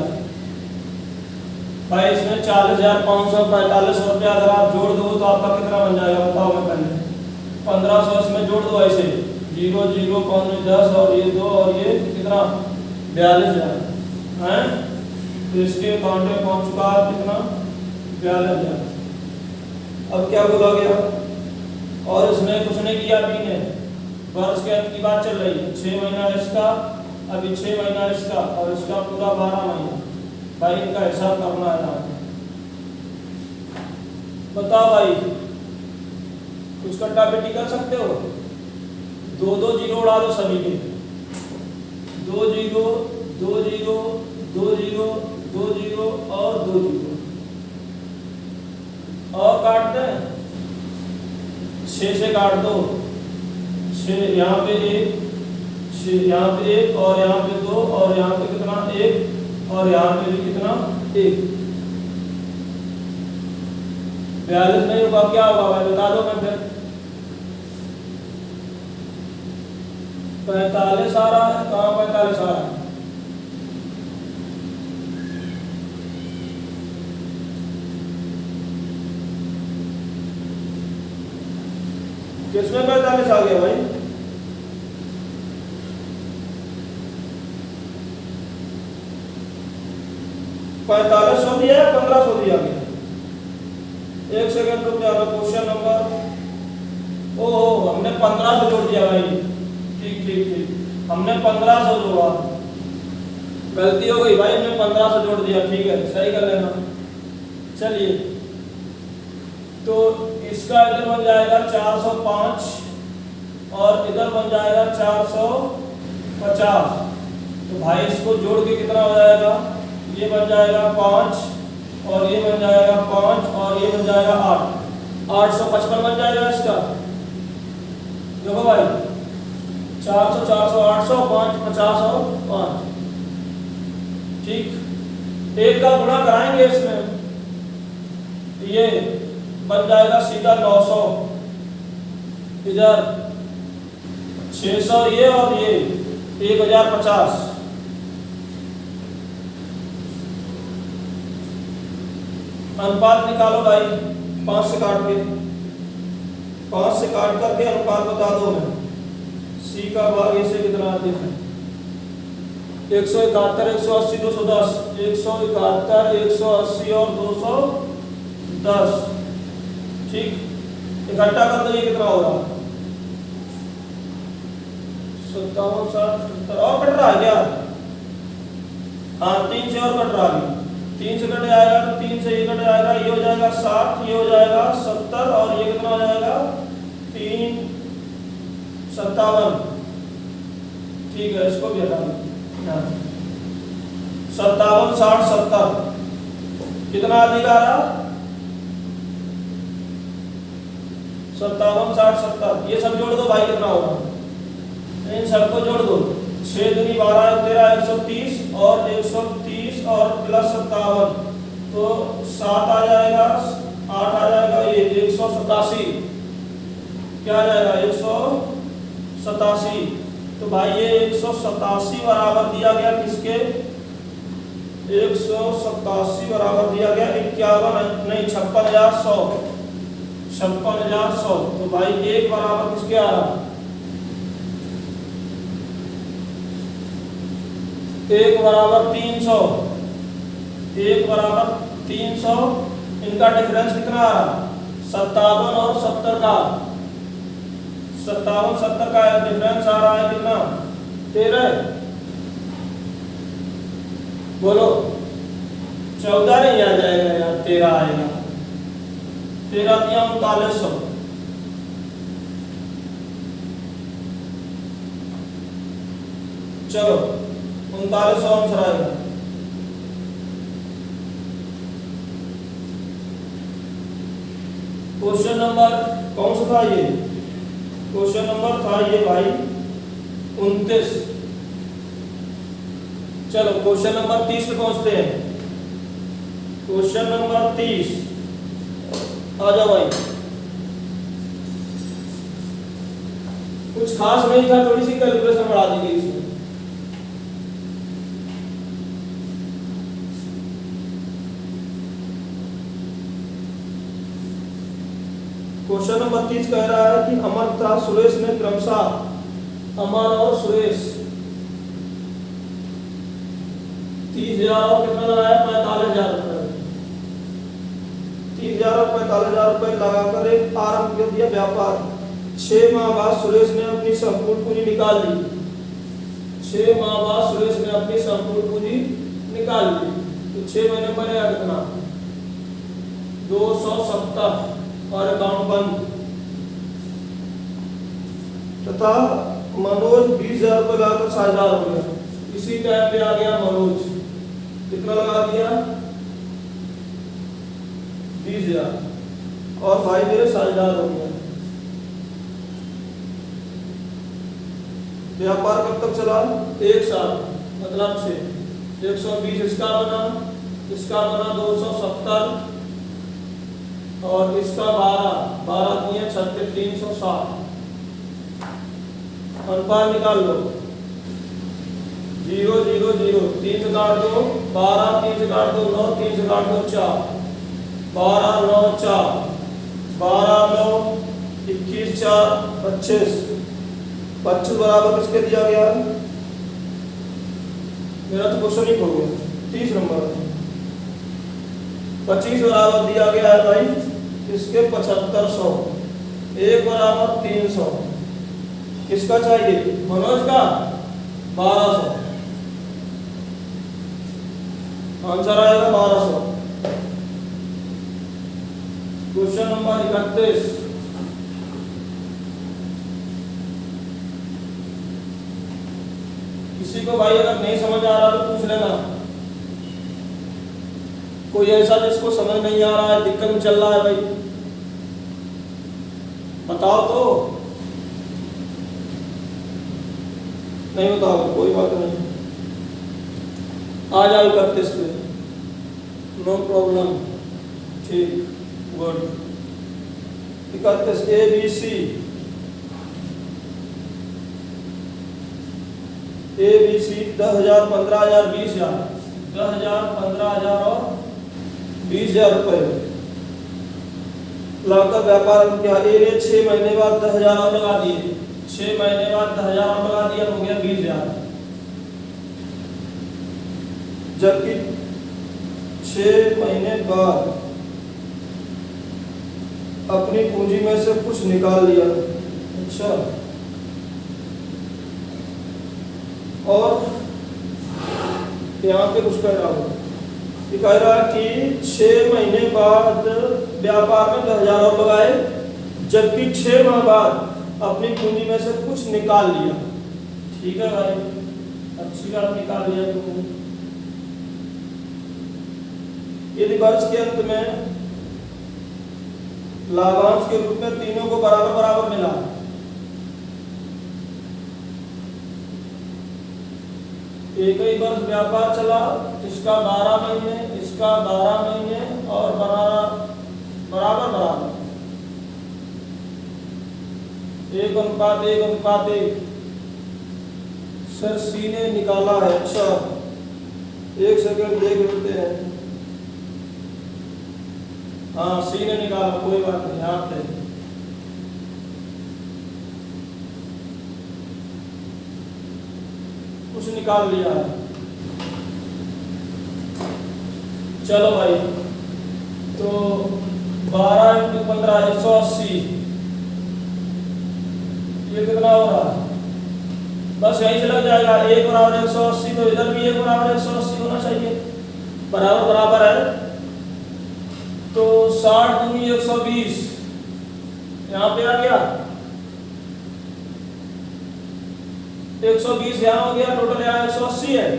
भाई इसमें 40,500 4500 रुपया अगर आप जोड़ दो तो आपका कितना बन जाएगा बताओ। मैं पहले 1500 इसमें जोड़ दो, ऐसे 0 0 5 10 और ये 2 और ये कितना 42,000 है। तो इसके अकाउंट में पहुंच चुका कितना 42,000। अब क्या बोला गया? और इसने कुछ नहीं किया, बी ने वर्ष के अंत की बात चल रही है। 6 महीना इसका, अभी 6 महीना इसका और इसका पूरा 12 महीना। भाई इनका हिसाब करना है ना। बताओ भाई, कुछ कट्टा बेटी कर सकते हो? 2 जीरो उड़ा दो सभी के। 2 जीरो 2 जीरो 2 जीरो 2 जीरो और 2 जीरो और काट दें। 6 से काट दो। 6 यहाँ पे 1, 6 यहाँ पे 1 और यहाँ पे 2 और यहाँ पे कितना 1 और यहाँ पे भी कितना 1। 42 नहीं होगा, क्या होगा भाई बता दो। मैं फिर 45 आ रहा है। कहाँ 45 आ रहा है? किसमें 45 आ गया भाई? पैंतालीस 4500 दिया है, 1500 दिया गया। एक सेकंड रुक जाना। क्वेश्चन नंबर, ओहो हमने 1500 जोड़ दिया भाई। ठीक ठीक ठीक, हमने 1500 जोड़ा, गलती हो गई भाई, हमने 1500 जोड़ दिया। ठीक है, सही कर लेना। चलिए, तो इसका इधर बन जाएगा 405 और इधर बन जाएगा 450। तो भाई इसको जोड़ के कितना हो जाएगा? ये बन जाएगा 5 और ये बन जाएगा 5 और ये बन जाएगा 8। 855 बन जाएगा इसका। देखो भाई 400 400 800 5 50 और 5। ठीक, एक का गुणा कराएंगे इसमें, ये बन जाएगा सीधा 900। इधर 600 ये और ये 1050। अनुपात निकालो भाई, 5 से काट के, 5 से काट करके अनुपात बता दो। मैं सी का भाग इसे कितना अधिक है? 171 180 210। 171 180 और 210। ठीक, इकट्ठा कर दो, ये कितना होगा? 57 60 70 और कट रहा है क्या? हाँ 3 से और कट रहा है। 3 से कट जाएगा तो 3 से ये कट जाएगा, ये हो जाएगा 60, ये हो जाएगा 70 और ये कितना हो जाएगा 3 57। ठीक है, इसको भी हटा दो। 57 60 70 कितना अधिक आ रहा? 57, 60, 70, ये सब जोड़ दो भाई, कितना होगा? इन सबको जोड़ दो। 6 दूनी 12, 13, 130 और 130 और प्लस 57 तो 7 आ जाएगा, 8 आ जाएगा, ये 187, क्या आ जाएगा? 187। तो भाई ये 187 बराबर दिया गया किसके? 187 बराबर दिया गया 51 नहीं 56,100, 56,100। तो भाई एक बराबर किसके आ रहा? एक बराबर 300, एक बराबर 300। इनका डिफरेंस कितना आ रहा? 57 और 70 का, 57, 70 का डिफरेंस आ रहा है कितना? 13। बोलो 14 नहीं आ जाएगा यार, 13 आएगा। 13 दिया 3900। चलो 3900 आंसर आएगा। क्वेश्चन नंबर कौन सा था ये? क्वेश्चन नंबर था ये भाई 29। चलो क्वेश्चन नंबर 30 पे पहुंचते हैं। क्वेश्चन नंबर 30 आ जाओ भाई। कुछ खास नहीं था, थोड़ी सी कैलकुलेशन बढ़ा दी गई इसमें। क्वेश्चन नंबर 30 कह रहा है कि अमर तथा सुरेश ने क्रमशः, अमर और सुरेश 30,000 और कितना लगाया? 45,000 रुपए। 30,000 और 45,000 रुपए लगाकर एक आरंभ कर दिया व्यापार। 6 माह बाद सुरेश ने अपनी संपूर्ण पूंजी निकाल ली। 6 माह बाद सुरेश ने अपनी संपूर्ण पूंजी निकाल ली। तो 6 महीने बनेगा कितना? 270 और अकाउंट बंद। तथा मनोज 20,000 रुपये लगाकर साझेदार हो गया। इसी टाइम पे आ गया मनोज, कितना लगा दिया? 20,000 और भाई मेरे साझेदार हो गया। व्यापार कब तक चला? 1 साल, मतलब 6। 120 इसका बना, इसका बना 270 और इसका 12 दिए 36, 360। अनुपात निकाल लो। 0 0 0, 3 से काट दो 12, 3 से काट दो 9, 3 से काट दो 4, 12 9 4, 12 9 21 4 25। 25 बराबर किसके दिया गया? मेरा तो क्वेश्चन ही खो गया। 30 नंबर 25 बराबर दिया गया है भाई इसके 7500। 1 बराबर 300। किसका चाहिए? मनोज का 1200। आंसर आएगा 1200। Question number 31। किसी को भाई अगर नहीं समझ आ रहा तो पूछ लेना। कोई ऐसा जिसको समझ नहीं आ रहा है, दिक्कत में चल रहा है भाई, बताओ तो। नहीं बताओ कोई बात नहीं, आ जाओ 31 पे, नो प्रॉब्लम। ठीक, गुड। 31 ABC ABC 10,000, 15,000, 20,000। 10,000, 15,000 और 20,000 रुपए लगाकर व्यापार किया। ए ने 6 महीने बाद 10,000 और लगा दिए। 6 महीने बाद 10,000 और लगा दिया, हो गया 20,000। जबकि 6 महीने बाद अपनी पूंजी में से कुछ निकाल लिया। अच्छा, और यहाँ पे कुछ कह रहा हूँ, कह रहा कि 6 महीने बाद व्यापार में 10,000 और लगाए, जबकि 6 माह बाद अपनी पूंजी में से कुछ निकाल लिया। ठीक है भाई, अच्छी बात, निकाल लिया तुमने। यदि वर्ष के अंत में लाभांश के रूप में तीनों को बराबर बराबर मिला। एक ही वर्ष व्यापार चला, इसका 12 महीने, इसका 12 महीने और बराबर बराबर 1:1:1। सर सी ने निकाला है। अच्छा, एक सेकंड देख लेते हैं। हाँ, सी ने निकाला, कोई बात नहीं। यहाँ पे कुछ निकाल लिया है। चलो भाई, तो 12 × 15 180, ये कितना हो रहा है? बस यहीं से लग जाएगा। 1 = 180, तो इधर भी 1 = 180 होना चाहिए, बराबर बराबर है। तो 60 × 120 यहाँ पे आ गया, 120 यहाँ हो गया, टोटल यहाँ 180 है।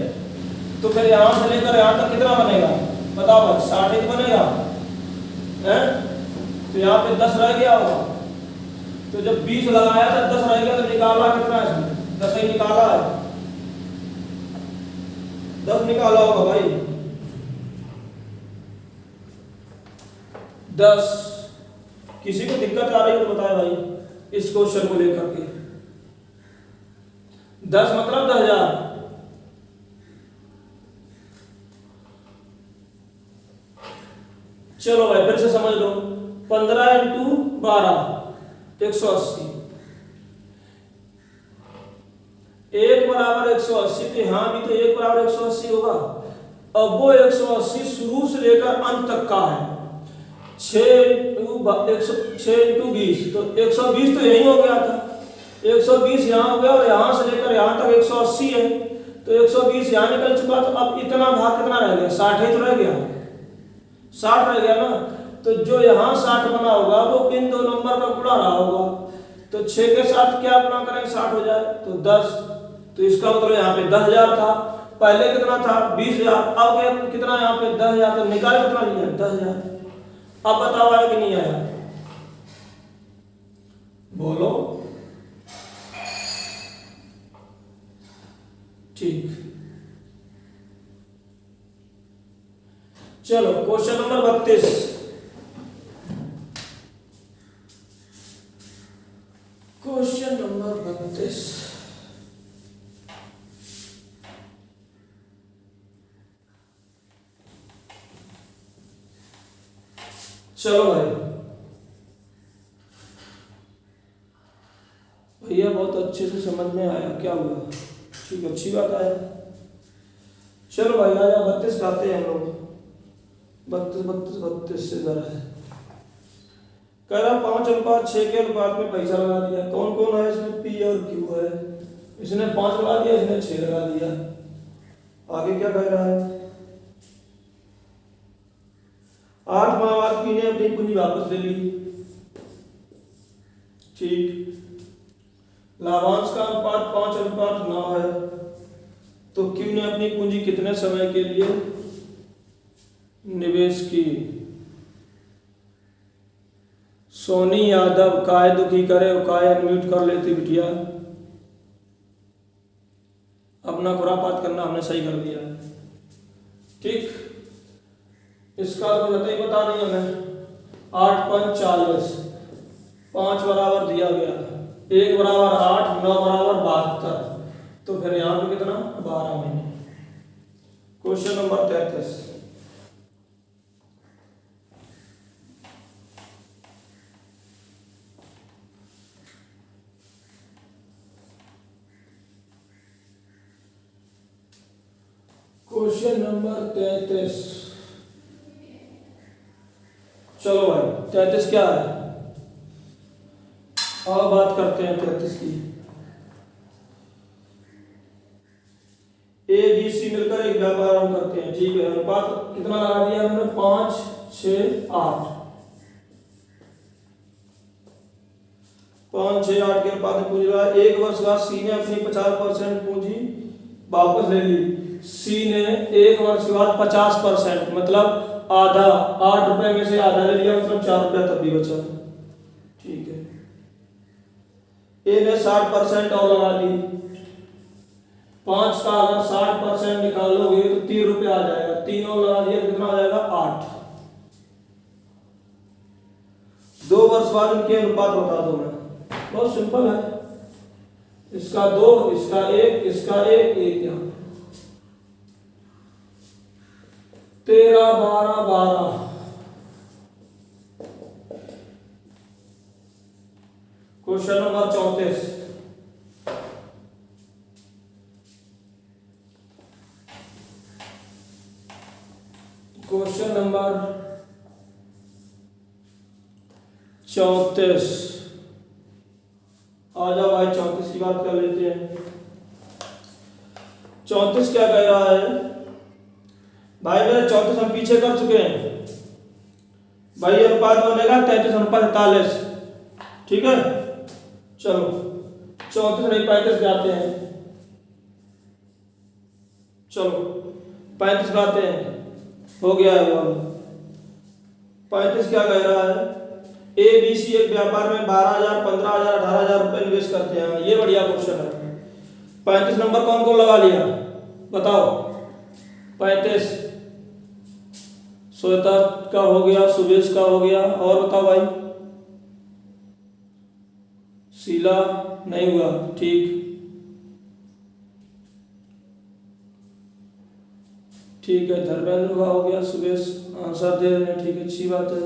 तो फिर यहाँ से लेकर यहाँ तक कितना बनेगा बताओ भाई? 60 ही बनेगा है? तो यहाँ पे 10 रह गया होगा। तो जब 20 लगाया था 10 रह गया, तो निकाला कितना है इसमें? 10 ही निकाला है, 10 निकाला होगा भाई, 10। किसी को दिक्कत आ रही है तो बताए भाई इस क्वेश्चन को लेकर के। 10 मतलब 10,000। चलो भाई फिर से समझ लो। 15 × 12 180, 1 = 180, तो यहाँ भी तो 1 = 180 होगा। अब वो 180 शुरू से लेकर अंत तक का है। 6 × 20, तो 120 तो यही हो गया था, 120 यहाँ हो गया, और यहाँ से लेकर यहाँ तक 180 है। तो 120 यहाँ निकल चुका, तो अब इतना भाग कितना रह गया? 60 ही तो रह गया, 60 रह गया ना। तो जो यहाँ 60 बना होगा वो इन दो नंबर का गुणा रहा होगा। तो 6 के साथ क्या गुणा करेंगे 60 हो जाए, तो 10। तो इसका मतलब यहाँ पे 10,000 था, पहले कितना था 20,000, अब कितना यहाँ पे 10,000। तो निकाल कितना लिया? 10,000। अब बताओ आया कि नहीं आया? बोलो। ठीक, चलो क्वेश्चन नंबर 32। Question number 32। चलो भाई, भैया बहुत अच्छे से समझ में आया, क्या हुआ? ठीक, अच्छी बात है। चलो भाई आया 32 लाते हैं हम लोग। 32 से जरा है। कह रहा 5:6 के अनुपात में पैसा लगा दिया। कौन कौन है इसमें? पी और क्यू है। इसने 5 लगा दिया, इसने 6 लगा दिया। आगे क्या कह रहा है? 8 माह बाद पी ने अपनी पूंजी वापस ले ली। ठीक, लाभांश का अनुपात 5:9 है। तो क्यू ने अपनी पूंजी कितने समय के लिए निवेश की? सोनी यादव काय दुखी करे, काय अनम्यूट कर लेती बिटिया। अपना खुरापात करना हमने सही कर दिया। ठीक, इसका तो ही बता दिया मैं। 8:40, 5 बराबर दिया गया, 1 = 8, 9 = 72। तो फिर यहाँ पे कितना? 12 महीने। Question number 33। Question number 33। चलो भाई 33 क्या है? और बात करते हैं 33 की। ए बी सी मिलकर एक व्यापार हम करते हैं। ठीक है, अनुपात कितना लगा दिया हमने? 5, 6, 8। 5, 6, 8 के अनुपात में पूंजी लगा। 1 वर्ष बाद सी ने अपनी 50% पूंजी वापस ले ली। सी ने 1 वर्ष के बाद 50%, मतलब आधा, 8 रुपए में से आधा ले लिया, मतलब 4 रुपया तब भी बचा। ए ने 60% और लगा दी। 5 का अगर 60% निकालोगे तो 3 रुपये आ जाएगा। 3 और लगा दिया कितना आ जाएगा 8। 2 वर्ष बाद इनके अनुपात बता दो। मैं बहुत सिंपल है। इसका 2, इसका 1, इसका 1, 1 यहाँ 13, 12, 12। Question number 34। Question number 34। आ जाओ भाई 34 की बात कर लेते हैं। 34 क्या कह रहा है भाई? मेरे 34 हम पीछे कर चुके हैं भाई। अनुपात बनेगा 33:43। ठीक है, चलो 34 नहीं 35 पे आते हैं। चलो 35 पे आते हैं। हो गया है वो। 35 क्या कह रहा है? ए बी सी एक व्यापार में 12,000, 15,000, 18,000 रुपए निवेश करते हैं। ये बढ़िया क्वेश्चन है। 35 नंबर कौन कौन लगा लिया बताओ? 35 श्वेता का हो गया, सुरेश का हो गया, और बताओ भाई? शीला नहीं हुआ। ठीक ठीक है, धर्मेंद्र का हो गया, सुरेश आंसर दे रहे हैं। ठीक है, अच्छी बात है।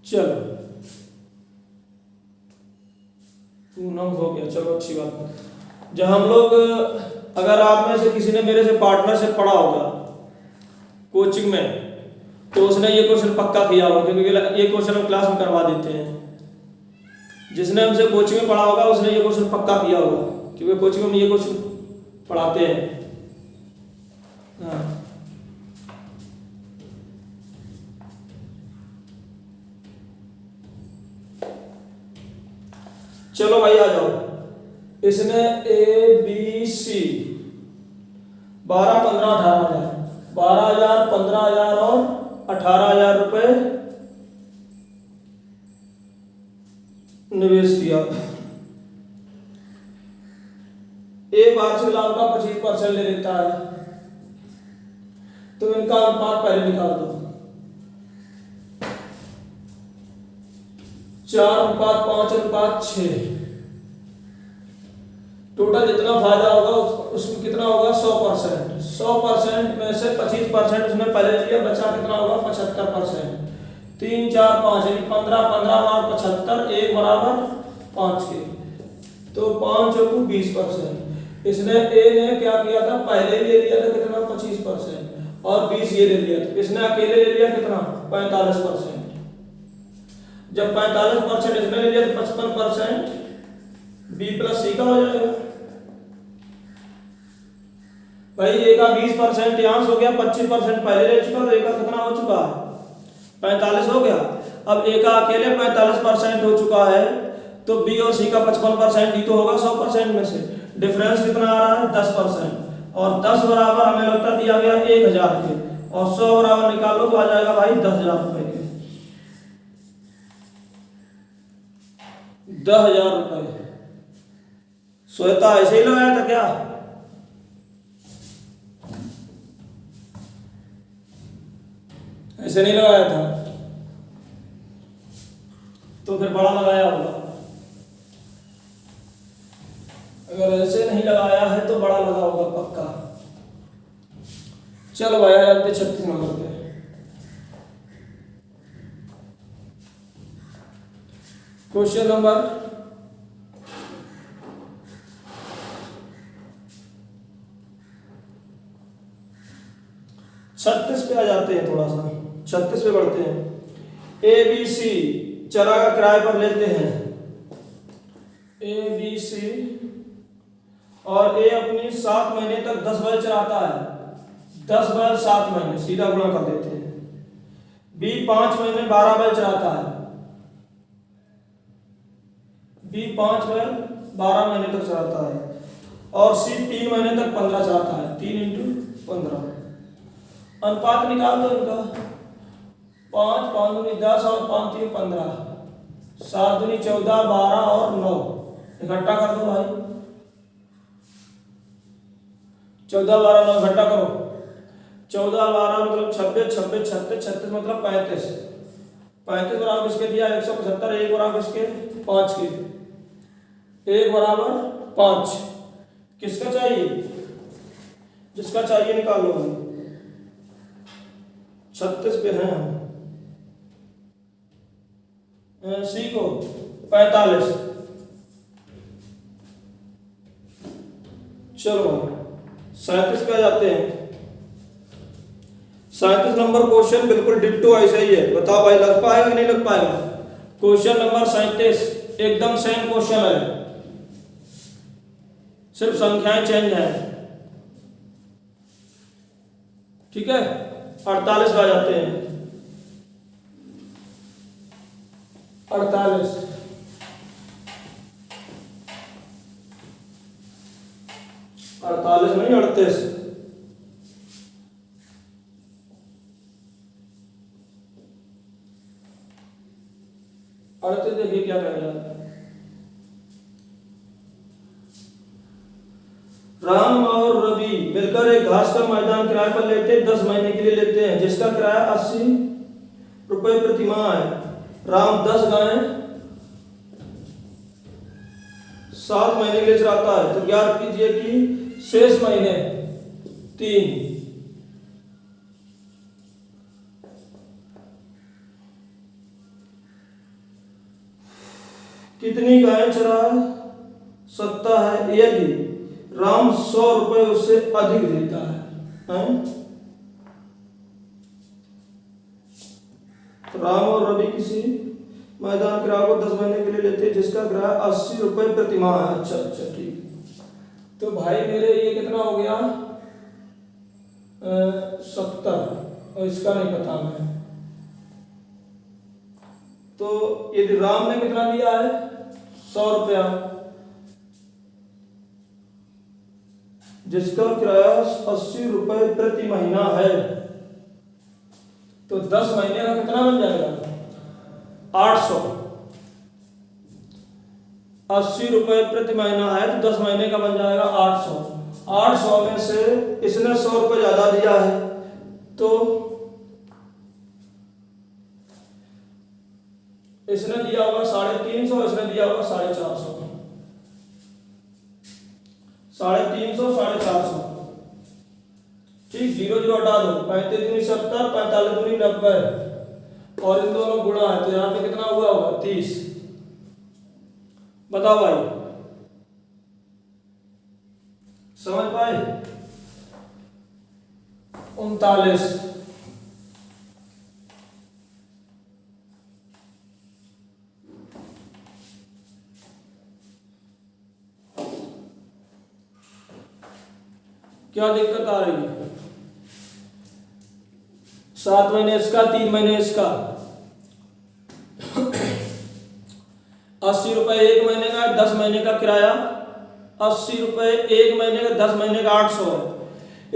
चलो पूनम हो गया, चलो अच्छी बात है। जब हम लोग, अगर आप में से किसी ने मेरे से पार्टनरशिप पढ़ा होगा कोचिंग में, तो उसने ये क्वेश्चन पक्का किया होगा, क्योंकि ये क्वेश्चन हम क्लास में करवा देते हैं। जिसने हमसे कोचिंग में पढ़ा होगा उसने ये क्वेश्चन पक्का किया होगा, क्योंकि कोचिंग में ये क्वेश्चन पढ़ाते हैं। हाँ चलो भाई आ जाओ। इसने ए बी सी 12, 15, 18,000, 12,000, 15,000 और 18,000 रुपए निवेश किया। एक वार्षिक लाभ का 25% ले लेता है, तो इनका अनुपात पहले निकाल दो। 4:5:6। टोटल जितना फायदा होगा उसमें कितना होगा? 100%। 100% में से 25% उसने पहले लिया, बचा कितना होगा? 75%। 3, 4, 5 यानी 15, 15 और 75, 1 बराबर 5 के, तो 5 और 20%। इसने ए ने क्या किया था? पहले ले लिया था कितना? 25% और 20 ये ले लिया था। इसने अकेले ले लिया कितना? 45%। जब 45% इसने ले लिया तो 55% बी प्लस सी का हो जाएगा भाई। ए का 20% यहाँ हो गया, 25% पहले ले चुका, तो ए का कितना हो चुका है? 45 हो गया। अब ए का अकेले 45% हो चुका है, तो बी और सी का 55% ही तो होगा 100% में से। डिफरेंस कितना आ रहा है? 10%। और 10 बराबर हमें लगता दिया गया 1,000 के, और 100 बराबर निकालो तो आ जाएगा भाई 10,000 रुपए के। 10,000 रुपए। श्वेता ऐसे ही लगाया था क्या? ऐसे नहीं लगाया था, तो फिर बड़ा लगाया होगा। अगर ऐसे नहीं लगाया है तो बड़ा लगा होगा पक्का। चलो भाई आ जाते 36 नंबर पे। क्वेश्चन नंबर 36 पे आ जाते हैं। थोड़ा सा 36 पे बढ़ते हैं। ए बी सी चरा का किराए पर लेते हैं। ए बी सी और ए अपनी 7 महीने तक 10 बैल चराता है। 10 बैल 7 महीने, सीधा गुणा कर देते हैं। बी 5 महीने 12 बैल चराता है। बी 5 बैल 12 महीने तक चराता है, और सी 3 महीने तक 15 चराता है। 3 × 15। अनुपात निकाल दो इनका। 5, 5 × 10 और 5, 3, 15। 7 दूनी 14, 12 और 9 इकट्ठा कर दो भाई। 14, 12, 9 इकट्ठा करो। 14, 12 मतलब 26, 26, 36, 36 मतलब 35। 35 बराबर किसके दिया? 175। 1 बराबर किसके? 5 के। 1 बराबर 5 किसका चाहिए? जिसका चाहिए निकाल लो भाई। 36 पे हैं हम। सी को 45। चलो 37 पे आ जाते हैं। 37 नंबर क्वेश्चन बिल्कुल डिट्टो ऐसा ही है। बताओ भाई लग पाएगा कि नहीं लग पाएगा? क्वेश्चन नंबर 37 एकदम सेम क्वेश्चन है, सिर्फ संख्याएं चेंज है। ठीक है 48 पे आ जाते हैं। 48 नहीं 38। 38 देखिए क्या कह रहा है। राम और रवि मिलकर एक घास का मैदान किराए पर लेते हैं, 10 महीने के लिए लेते हैं, जिसका किराया 80 रुपए प्रति माह है। राम 10 गायें 7 महीने के लिए चराता है, तो ज्ञात कीजिए कि शेष महीने 3 कितनी गायें चरा सकता है यदि राम 100 रुपए उससे अधिक देता है? तो राम और रवि किसी मैदान किराए को 10 महीने के लिए लेते हैं, जिसका किराया 80 रुपए प्रति माह है। अच्छा अच्छा ठीक। तो भाई मेरे ये कितना हो गया? 70 और इसका नहीं पता मैं। तो यदि राम ने कितना दिया है? 100 रुपया, जिसका किराया 80 रुपए प्रति महीना है, तो 10 महीने का कितना बन जाएगा? 800। 80 रुपए प्रति महीना है तो 10 महीने का बन जाएगा 800। 800 में से इसने 100 रुपए ज्यादा दिया है, तो इसने दिया होगा 350, इसने दिया होगा 450। 350, 450 ठीक। 0 0 हटा दो। 35 दूनी 70, 45 दूनी 90 और इन दोनों गुणा है, तो यहाँ पे कितना हुआ होगा? 30। बताओ भाई समझ पाए? 39। क्या दिक्कत आ रही है? 7 महीने इसका, 3 महीने इसका। 80 रुपए 1 महीने का, 10 महीने का किराया 80 रुपए 1 महीने का, 10 महीने का 800 है।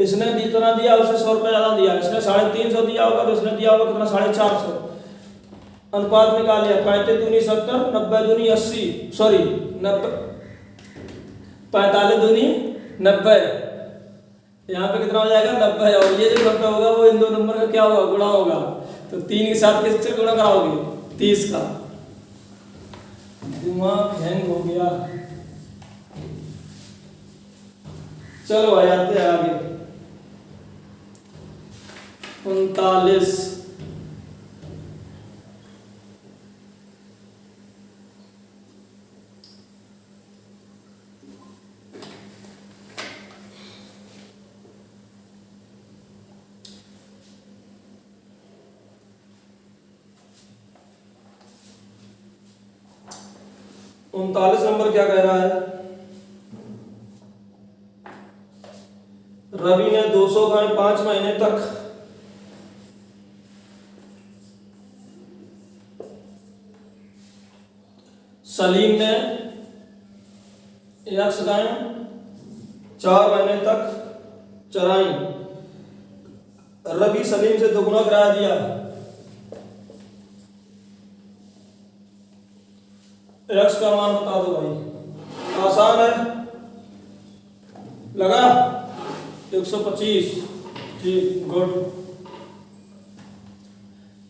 इसने जितना दिया उससे 100 रुपए ज्यादा दिया। इसने 350 दिया होगा तो इसने दिया होगा कितना? 450। अनुपात निकाल लिया। 35 दूनी 70, 90 दूनी 80, सॉरी 90, 45 दूनी 90। यहाँ पे कितना हो जाएगा? 90। और ये जो 90 होगा वो इन दो नंबर का क्या होगा? गुणा होगा। तो 3 के साथ किससे गुणा कराओगे? 30 का। दिमाग हैंग हो गया। चलो आ जाते हैं आगे। 39। नंबर क्या कह रहा है? रवि ने 200 गाय 5 महीने तक सलीम ने 100 गाय 4 महीने तक चराई। रवि सलीम से दोगुना किराया दिया। एक्स का मान बता दो भाई, आसान है, लगा 125। ठीक, गुड।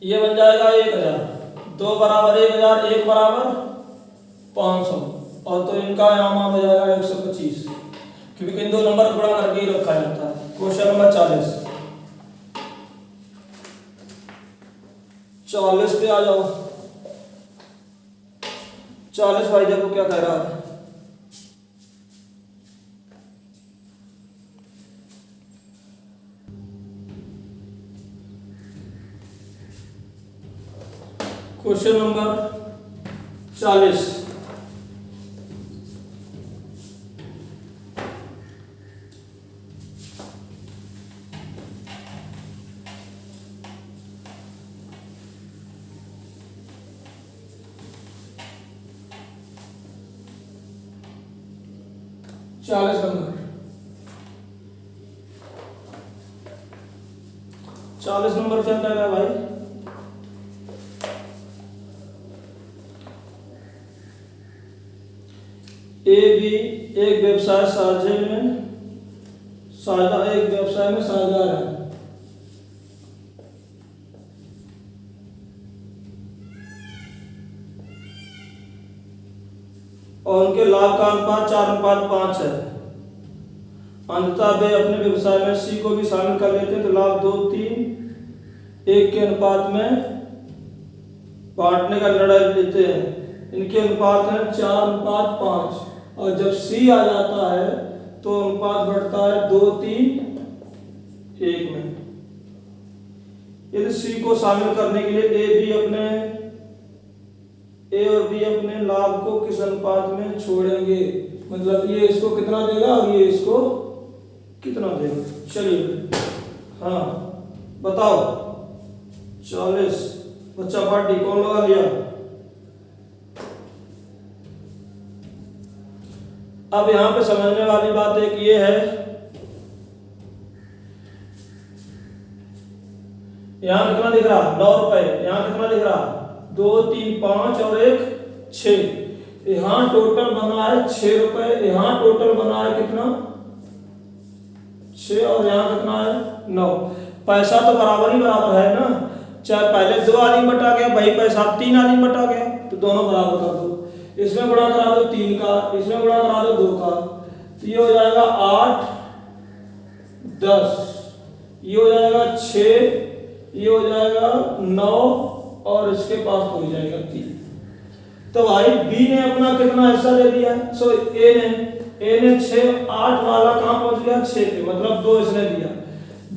ये बन जाएगा 1000, 2 बराबर 1000, 1 बराबर 500, और तो इनका यहाँ मान हो जाएगा 125, क्योंकि इन दो नंबर गुणा करके ही रखा जाता है। क्वेश्चन नंबर 40 पे आ जाओ। 40 भाई देखो क्या कह रहा है। क्वेश्चन नंबर 40, नंबर 40 नंबर क्या कह रहा है भाई? ए बी एक व्यवसाय में साझेदार है। और उनके लाभ का अनुपात 4:5 है। अंततः वे अपने व्यवसाय में सी को भी शामिल कर लेते हैं, तो लाभ 2:3:1 के अनुपात में बांटने का निर्णय लेते हैं। इनके अनुपात है 4:5, और जब सी आ जाता है तो अनुपात बढ़ता है 2:3:1 में। यदि सी को शामिल करने के लिए ए और बी अपने लाभ को किस अनुपात में छोड़ेंगे, मतलब ये इसको कितना देगा और ये इसको कितना देगा। चलिए हाँ बताओ। 40 बच्चा पार्टी कौन लगा लिया? अब यहां पे समझने वाली बात एक ये है, यहां कितना दिख रहा? 9 रुपए। यहां कितना दिख रहा? 2, 3, 5 और 1 6। यहां टोटल बना है 6 रुपए। यहां टोटल बना है कितना? 6, और यहां कितना है? 9। पैसा तो बराबर ही बराबर है ना, चाहे पहले 2 आदमी बटा गया वही पैसा 3 आदमी बटा गया, तो दोनों बराबर कर दो। इसमें गुणा करा दो 3 का, इसमें गुणा करा दो 2 का, तो ये हो जाएगा 8, 10, ये हो जाएगा 6, ये हो जाएगा 9, और इसके पास हो जाएगा 3। तो भाई बी ने अपना कितना हिस्सा दे दिया? सो ए ने 6, 8 वाला कहां पहुंच गया? 6 पे, मतलब 2 इसने दिया,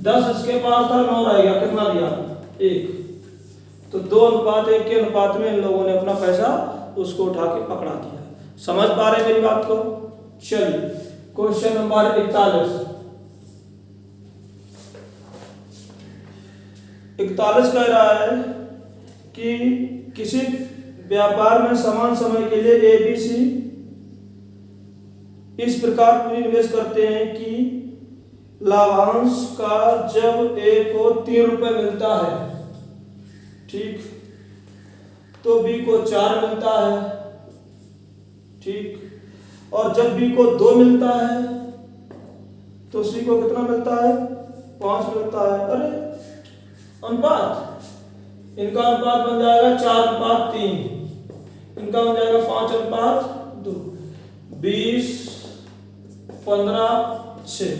10 इसके पास था, 9 रह गया, कितना दिया? 1। तो 2:1 के अनुपात में इन लोगों ने अपना पैसा उसको उठा के पकड़ा दिया। समझ पा रहे मेरी बात को? चलिए क्वेश्चन नंबर 41 कह रहा है कि किसी व्यापार में समान समय के लिए ए बी सी इस प्रकार पूंजी निवेश करते हैं कि लाभांश का जब ए को 3 रुपए मिलता है, ठीक, तो बी को 4 मिलता है, ठीक, और जब बी को 2 मिलता है तो सी को कितना मिलता है? 5 मिलता है। अरे अनुपात, इनका अनुपात बन जाएगा 4:3, इनका बन जाएगा 5:2, 20, 15, 6।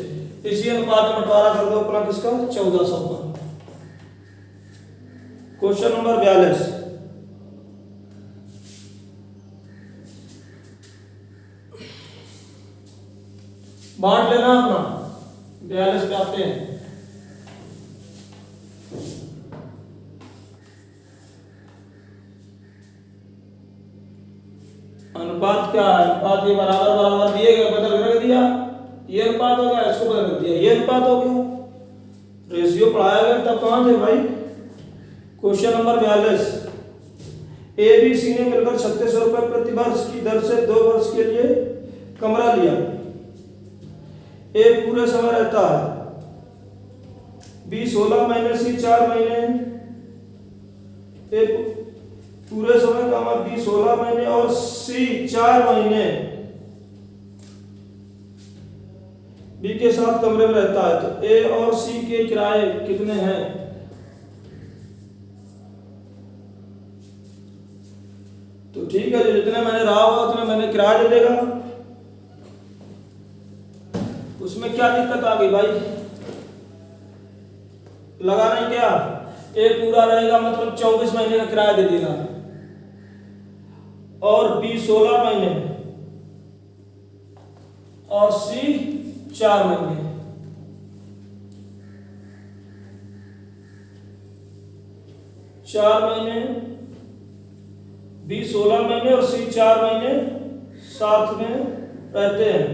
इसी अनुपात में बंटवारा कर दो अपना किसका? 1400 का। क्वेश्चन नंबर 42, बांट लेना अपना। 42 पे आते हैं। अनुपात क्या है? अनुपात ये बराबर बराबर दिए गए, बदल कर दिया, ये अनुपात हो गया, इसको बदल कर दिया, ये अनुपात हो गया। रेशियो पढ़ाया गया तब कहां थे भाई? Question number 42, A B C ने मिलकर 3600 रुपए प्रति वर्ष की दर से 2 वर्ष के लिए कमरा लिया। ए पूरे समय रहता है, बी 16 महीने, सी 4 महीने। पूरे समय कामा बी 16 महीने और सी 4 महीने बी के साथ कमरे में रहता है, तो ए और सी के किराए कितने हैं? तो ठीक है, जो जितने महीने रहा होगा उतने महीने किराया दे देगा। उसमें क्या दिक्कत आ गई भाई? लगा नहीं क्या? ए पूरा रहेगा मतलब 24 महीने का किराया दे देगा और बी 16 महीने और सी 4 महीने। चार महीने बी 16 महीने और सी 4 महीने साथ में रहते हैं,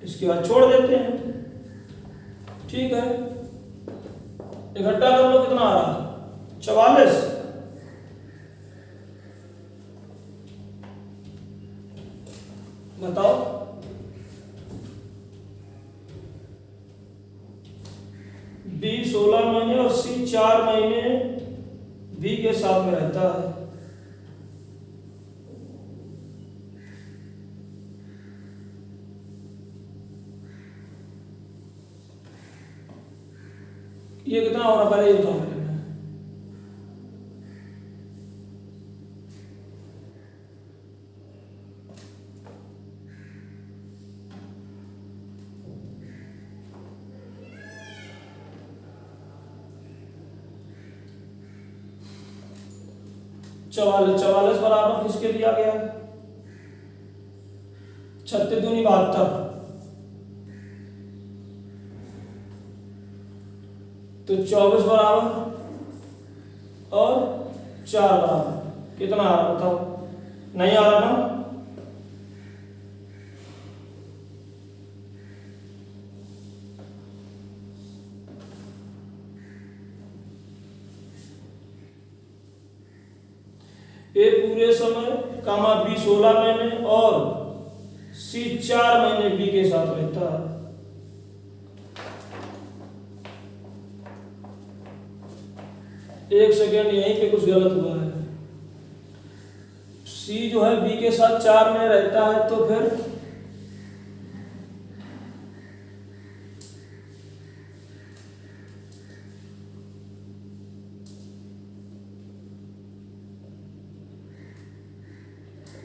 इसके बाद छोड़ देते हैं। ठीक है, इकट्ठा कर लो, कितना आ रहा? 44। बताओ। बी 16 महीने और सी 4 महीने बी के साथ में रहता है। ये कितना हो रहा? पहले ये बताओ मेरे में। चवालीस 44 बराबर किसके दिया गया? 36 दूनी 72, तो 24 बराबर और 4 बराबर कितना आ रहा? बताओ। नहीं आ रहा ना? ए पूरे समय कामा बी 16 महीने और सी 4 महीने बी के साथ रहता है। एक सेकेंड, यहीं पे कुछ गलत हुआ है। सी जो है बी के साथ 4 में रहता है, तो फिर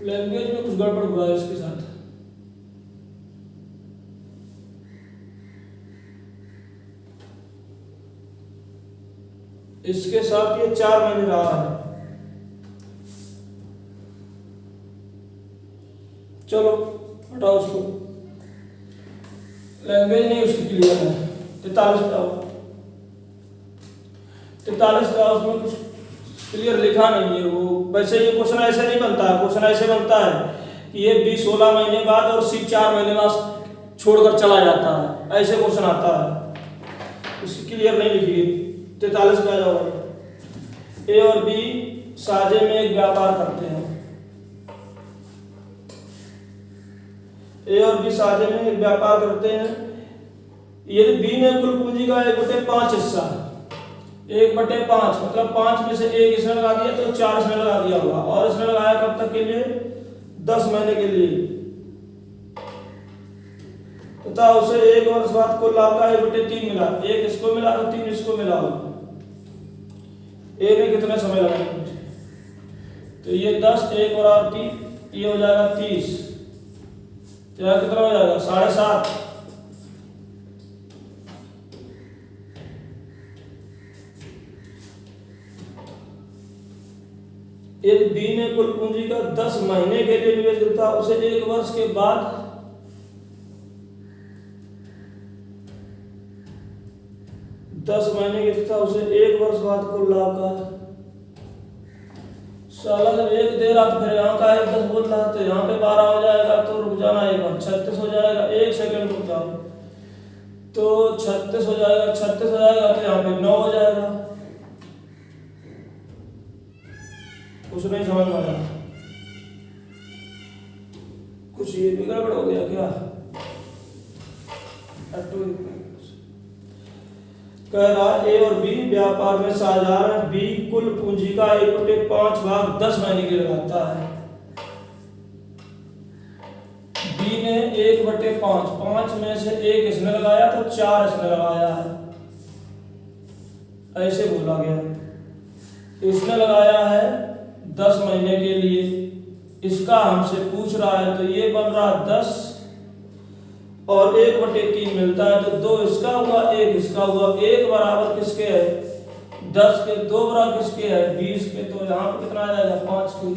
लैंग्वेज में कुछ गड़बड़ हुआ है इसके साथ। इसके साथ ये 4 महीने रहा है। चलो हटाओ उसको, लैंग्वेज नहीं उसकी क्लियर है। 43 का 43 का उसमें कुछ क्लियर लिखा नहीं है। वो वैसे ये क्वेश्चन ऐसे नहीं बनता है। क्वेश्चन ऐसे बनता है कि ये बी 16 महीने बाद और सी 4 महीने बाद छोड़कर चला जाता है, ऐसे क्वेश्चन आता है। उसकी क्लियर नहीं लिखी है। 43 पे आ जाओ। ए और बी साझे में एक व्यापार करते हैं। ए और बी साझे में एक व्यापार करते हैं। यदि बी ने कुल पूंजी का 1/5 हिस्सा, 1/5 मतलब 5 में से 1 इसने लगा दिया, तो 4 इसने लगा दिया होगा। और इसने लगाया कब तक के लिए? 10 महीने के लिए। तथा उसे 1 वर्ष बाद कुल लाभ का 1/3 मिला। 1 इसको मिला तो 3 इसको मिला होगा। ए ने कितना समय लगाया? तो ये 10 1 और 3, ये हो जाएगा 30। तो यह कितना हो जाएगा? 7.5। यदि बी ने कुल पूंजी का 10 महीने के लिए निवेश किया था, उसे 1 वर्ष के बाद 10 महीने की था, उसे 1 वर्ष बाद कुल लाभ का साला जब 1 दे रहा तो फिर यहाँ का 1 10 बोल रहा, तो यहाँ पे 12 हो जाएगा। तो रुक जाना एक बार, 36 हो जाएगा। 1 सेकंड रुक जाओ। तो 36 हो जाएगा, 36 हो जाएगा, तो यहाँ पे 9 हो जाएगा। कुछ नहीं समझ में आया? कुछ ये भी गड़बड़ हो गया क्या? कह रहा ए और बी व्यापार में साझेदार है। बी कुल पूंजी का 1/5 भाग 10 महीने के लगाता है। बी ने 1/5, 5 में से 1 इसने लगाया तो 4 इसने लगाया है, ऐसे बोला गया। इसने लगाया है 10 महीने के लिए, इसका हमसे पूछ रहा है, तो ये बन रहा 10 और 1/3 मिलता है, तो 2 इसका हुआ, 1 इसका हुआ। 1 बराबर किसके है? 10 के। 2 बराबर किसके है? 20 के। तो यहाँ पर कितना आ जाएगा? 5 के।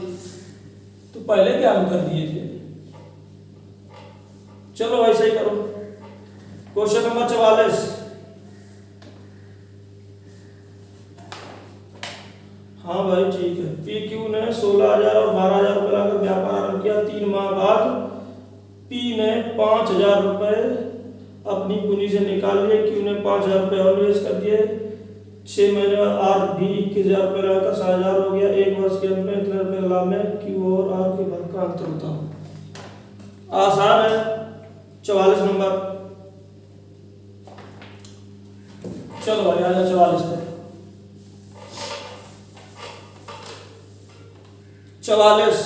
तो पहले क्या हम कर दिए थे। चलो ऐसे ही करो। Question number 44। हाँ भाई ठीक है। पी क्यू ने 16,000 और 12,000 रुपये लाकर व्यापार आरंभ किया। 3 माह बाद पी ने 5,000 रुपये अपनी पूंजी से निकाल लिए। क्यू ने 5,000 रुपये और निवेश कर दिए। 6 महीने बाद आर भी 21,000 रुपये लगाकर 7,000 हो गया। 1 वर्ष के अंत में इतने रुपये के लाभ में क्यू और आर के भाग का अंतर बताओ। आसान है। 44 नंबर। चलो भाई आ जाओ 44 पे। 44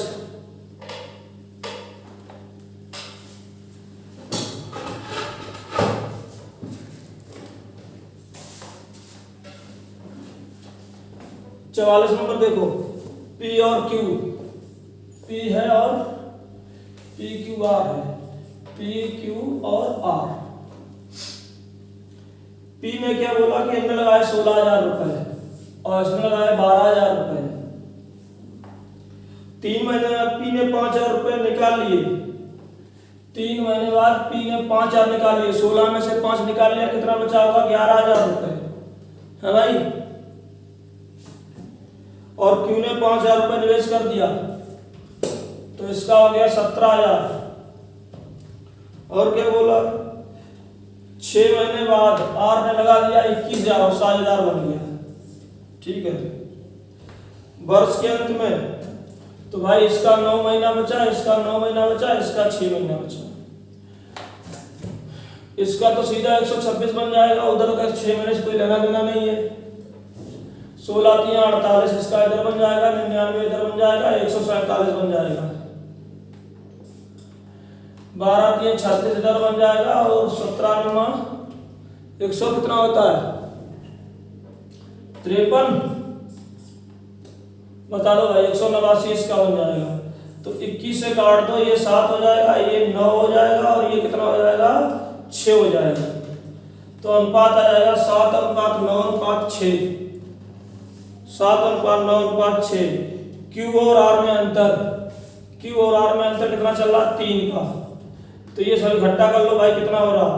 44 नंबर देखो। पी और क्यू, पी है और पी क्यू आर है। पी क्यू और आर। पी ने क्या बोला कि हमने लगाए 16,000 रुपए और इसने लगाए 12,000 रुपए। 3 महीने बाद पी ने 5,000 रुपए निकाल लिए। 3 महीने बाद पी ने 5,000 निकाल लिए। 16 में से 5 निकाल लिया, कितना बचा होगा? 11,000 रुपए है भाई। और क्यू ने 5,000 रुपए निवेश कर दिया, तो इसका हो गया 17,000। और क्या बोला? 6 महीने बाद आर ने लगा दिया 21,000 और साझेदार बन गया। ठीक है। वर्ष के अंत में तो भाई इसका 9 महीना बचा, इसका 9 महीना बचा, इसका 6 महीना बचा। इसका तो सीधा 126 बन जाएगा। उधर का 6 महीने से कोई लेना देना नहीं है। 16 3 48, इसका इधर बन जाएगा। 99 इधर बन जाएगा। 147 बन जाएगा। 12 3 36 इधर बन जाएगा। और 17 9 100 कितना होता है? 53। बता दो भाई। 189 इसका बन जाएगा। तो 21 से काट दो, ये 7 हो जाएगा, ये 9 हो जाएगा और ये कितना हो जाएगा? 6 हो जाएगा। तो अनुपात आ जाएगा 7:9:6। 7:9:6। क्यू और आर में अंतर, क्यू और आर में अंतर कितना चल रहा? 3 का। तो ये सब इकट्ठा कर लो भाई, कितना हो रहा?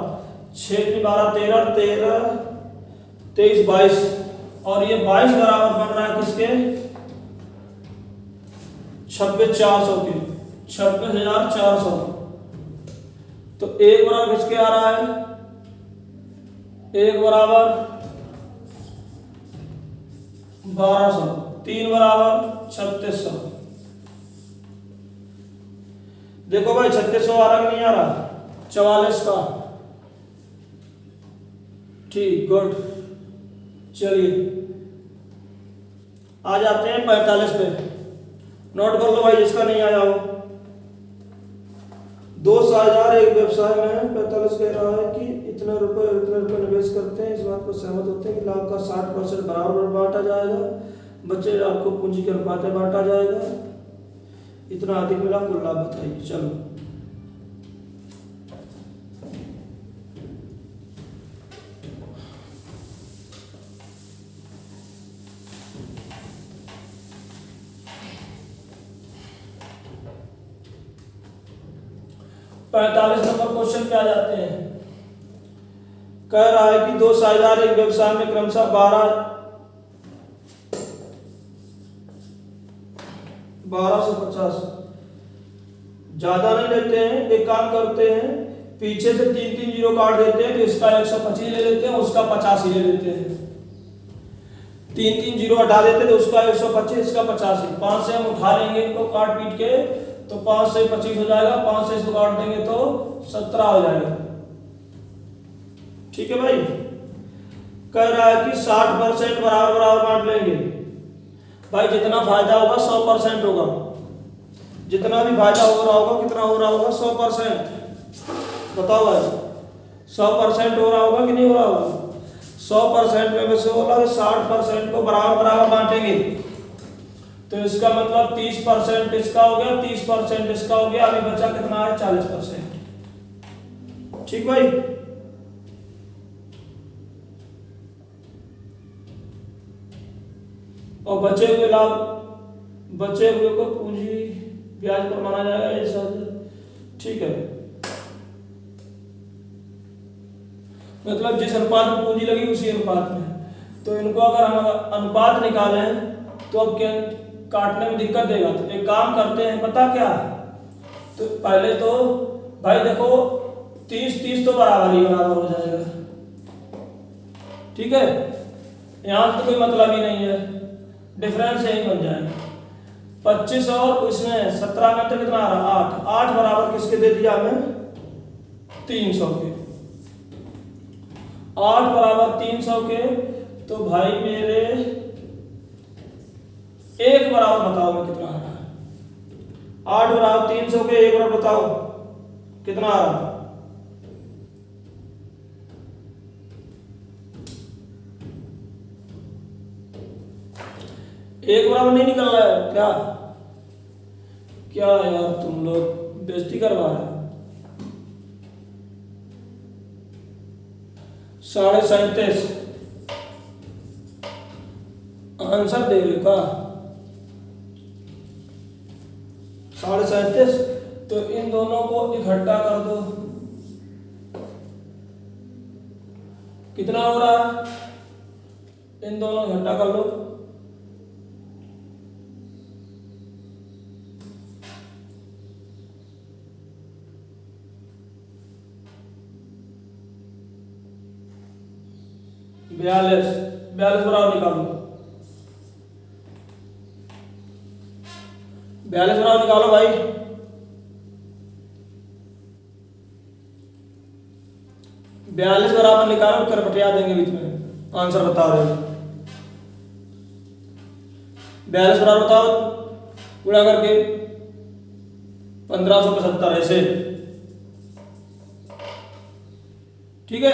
6 12 13 13 23 22। और ये 22 बराबर बन रहा है किसके? 26,400 के। 26,400। तो 1 बराबर किसके आ रहा है? 1 बराबर 1200। 3 बराबर 3600। देखो भाई 3600 आ रहा कि नहीं आ रहा? 44 का। ठीक, गुड। चलिए आ जाते हैं 45 पे। नोट कर लो भाई जिसका नहीं आया हो। 2 साझेदार एक व्यवसाय में 45 कह रहा है कि इतने रुपए निवेश करते हैं। इस बात पर सहमत होते हैं कि लाभ का 60% बराबर बांटा जाएगा। बच्चे लाभ को पूंजी के अनुपात में बांटा जाएगा। इतना अधिक मिला, कुल लाभ बताइए। चलो पैंतालीस नंबर क्वेश्चन पे आ जाते हैं। कह रहा है कि 2 साझेदार एक व्यवसाय में क्रमशः 1250 ज्यादा नहीं लेते हैं। एक काम करते हैं, पीछे से 3 जीरो काट देते हैं, तो इसका 125 ले लेते हैं, उसका 85 ले लेते हैं। 3 जीरो हटा देते हैं, तो उसका 125, इसका 85। 5 से हम उठा लेंगे इनको काट पीट के, तो 5 से 25 हो जाएगा। 5 से इसको काट देंगे तो 17 हो जाएगा। ठीक है भाई। कह रहा है कि 60% बराबर बराबर बांट लेंगे। भाई जितना फायदा होगा 100% होगा, जितना भी फायदा हो रहा होगा कितना हो रहा होगा 100%। बताओ भाई 100% हो रहा होगा कि नहीं हो रहा होगा? 100% में से होगा 60% को बराबर बराबर बांटेंगे, तो इसका मतलब 30% इसका हो गया, 30% इसका हो गया, अभी बचा कितना है 40%। ठीक भाई, और बचे हुए लाभ, बचे हुए को पूंजी ब्याज पर माना जाएगा ये सब। ठीक है, मतलब जिस अनुपात में पूंजी लगी उसी अनुपात में। तो इनको अगर हम अनुपात निकालें तो अब क्या काटने में दिक्कत देगा। तो एक काम करते हैं, पता क्या, तो पहले तो भाई देखो 30-30 तो बराबर ही बराबर हो जाएगा। ठीक है, यहाँ तो कोई मतलब ही नहीं है, डिफरेंस यही बन जाएगा। 25 और इसमें 17 में तो कितना आ रहा 8, 8 बराबर किसके दे दिया हमें 300 के, 8 बराबर 300 के। तो भाई मेरे 1 बराबर बताओ मैं कितना आ रहा है, 8 बराबर 300 के 1 बराबर बताओ कितना आ रहा है। एक बराबर नहीं निकल रहा है क्या? क्या यार तुम लोग बेइज्जती करवा रहे हो। 37.5 आंसर दे रहे का 37.5। तो इन दोनों को इकट्ठा कर दो, कितना हो रहा है, इन दोनों इकट्ठा कर लो। बयालीस बराबर निकालो, 42 बराबर निकालो भाई। 42 बराबर निकालो, कर बटिया देंगे बीच में, आंसर बता रहे हो। 42 बराबर बताओ, गुणा करके 1575 ऐसे। ठीक है,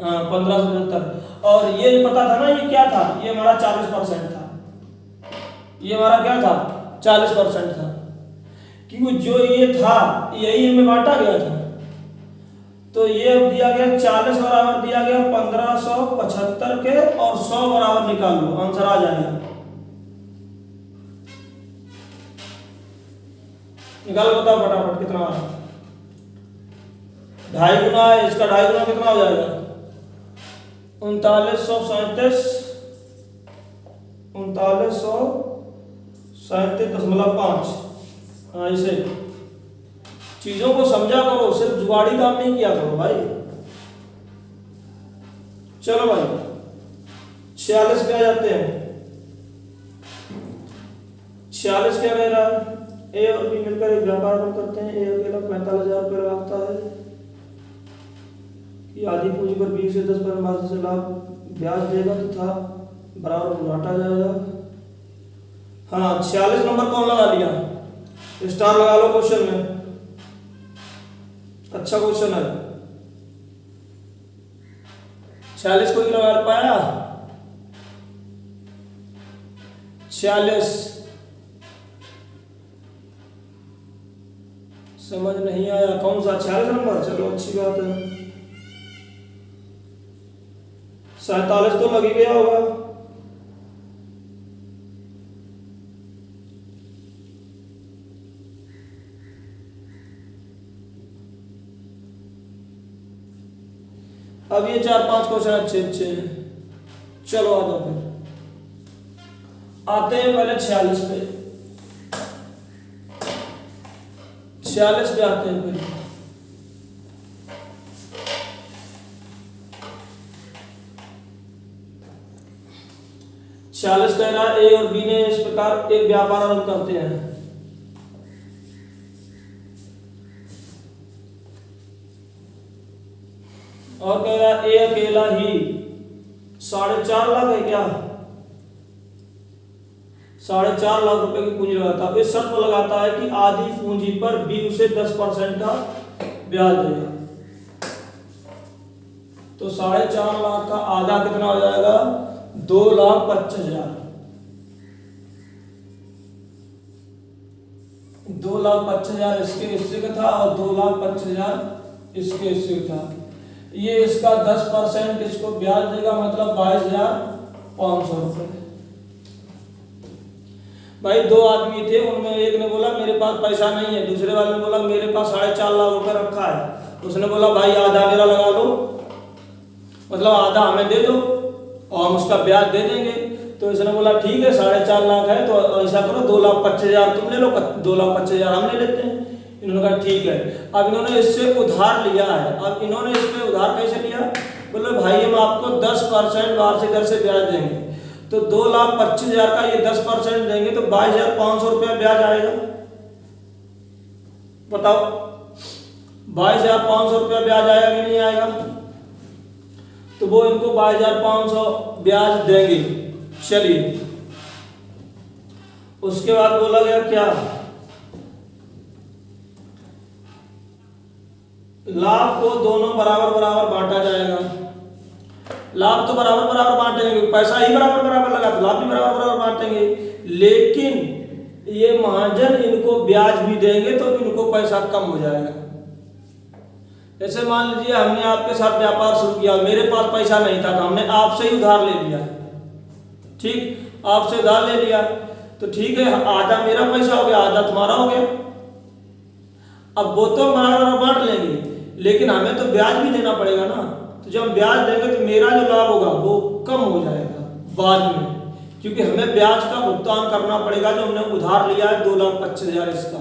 हाँ 1575। और ये पता था ना ये क्या था, ये हमारा 40% था, ये हमारा क्या था 40% था, क्योंकि जो ये था यही इनमें बांटा गया था। तो ये अब दिया गया 40 बराबर दिया गया 1575 के, और 100 बराबर निकाल लो, आंसर आ जाएगा। निकालो, बताओ फटाफट कितना आ रहा है। 2.5 गुना है इसका, 2.5 गुना कितना हो जाएगा 3937, 3937.5। हाँ इसे चीजों को समझा करो, सिर्फ जुगाड़ी काम नहीं किया करो भाई। चलो भाई 46 पे आ जाते हैं। 46 क्या कह रहा है, ए और बी मिलकर एक व्यापार करते हैं। ए अकेला 45,000 रुपये लगाता है कि आधी पूंजी पर बी से 10% मार्जिन से लाभ ब्याज देगा तथा बराबर बांटा जाएगा। हाँ 46 नंबर कौन लगा लिया, स्टार लगा लो क्वेश्चन में, अच्छा क्वेश्चन है। 46 कोई लगा पाया, 46 समझ नहीं आया कौन सा 46 नंबर, चलो अच्छी बात है। 47 तो लग ही गया होगा। अब ये 4-5 क्वेश्चन अच्छे अच्छे हैं। चलो आ जाओ फिर, आते हैं पहले 46 पे। 46 पे आते हैं फिर। कह रहा है ए और बी ने इस प्रकार एक व्यापार आरंभ करते हैं। और कह रहा है ए अकेला ही 4.5 लाख है क्या, 4.5 लाख रुपए की पूंजी लगाता है। इस शर्त पर लगाता है कि आधी पूंजी पर बी उसे 10% का ब्याज देगा। तो 4.5 लाख का आधा कितना हो जाएगा, 2,25,000। 2,25,000 इसके हिस्से का था और 2,25,000 इसके हिस्से का था। ये इसका 10% इसको ब्याज देगा, मतलब 22,500 रुपये। भाई 2 आदमी थे, उनमें एक ने बोला मेरे पास पैसा नहीं है, दूसरे वाले ने बोला मेरे पास 4.5 लाख रुपए रखा है। उसने बोला भाई आधा मेरा लगा लो, मतलब आधा हमें दे दो और हम उसका ब्याज दे देंगे। तो इसने बोला ठीक है 4.5 लाख है तो ऐसा करो 2,25,000 तुम ले लो, 2,25,000 हम ले लेते हैं। इन्होंने कहा ठीक है। अब इन्होंने इससे उधार लिया है। अब इन्होंने इसमें उधार कैसे लिया, बोले भाई हम आपको 10% वार्षिक दर से ब्याज देंगे। तो 2,25,000 का ये 10% देंगे तो 22,500 रुपया ब्याज आएगा। बताओ 22,500 रुपया ब्याज आएगा कि नहीं आएगा। तो वो इनको 22,500 ब्याज देंगे। चलिए उसके बाद बोला गया क्या, लाभ को दोनों बराबर बराबर बांटा जाएगा। लाभ तो बराबर बराबर बांटेंगे, पैसा ही बराबर बराबर लगा तो लाभ भी बराबर बराबर बांटेंगे। लेकिन ये महाजन इनको ब्याज भी देंगे तो इनको पैसा कम हो जाएगा। जैसे मान लीजिए हमने आपके साथ व्यापार शुरू किया, मेरे पास पैसा नहीं था तो हमने आपसे ही उधार ले लिया, ठीक, आपसे उधार ले लिया तो ठीक है, आधा मेरा पैसा हो गया आधा तुम्हारा हो गया। अब वो तो बराबर बांट लेंगे लेकिन हमें तो ब्याज भी देना पड़ेगा ना। तो जब हम ब्याज देंगे तो मेरा जो लाभ होगा वो कम हो जाएगा बाद में, क्योंकि हमें ब्याज का भुगतान करना पड़ेगा जो हमने उधार लिया है 2,25,000 इसका।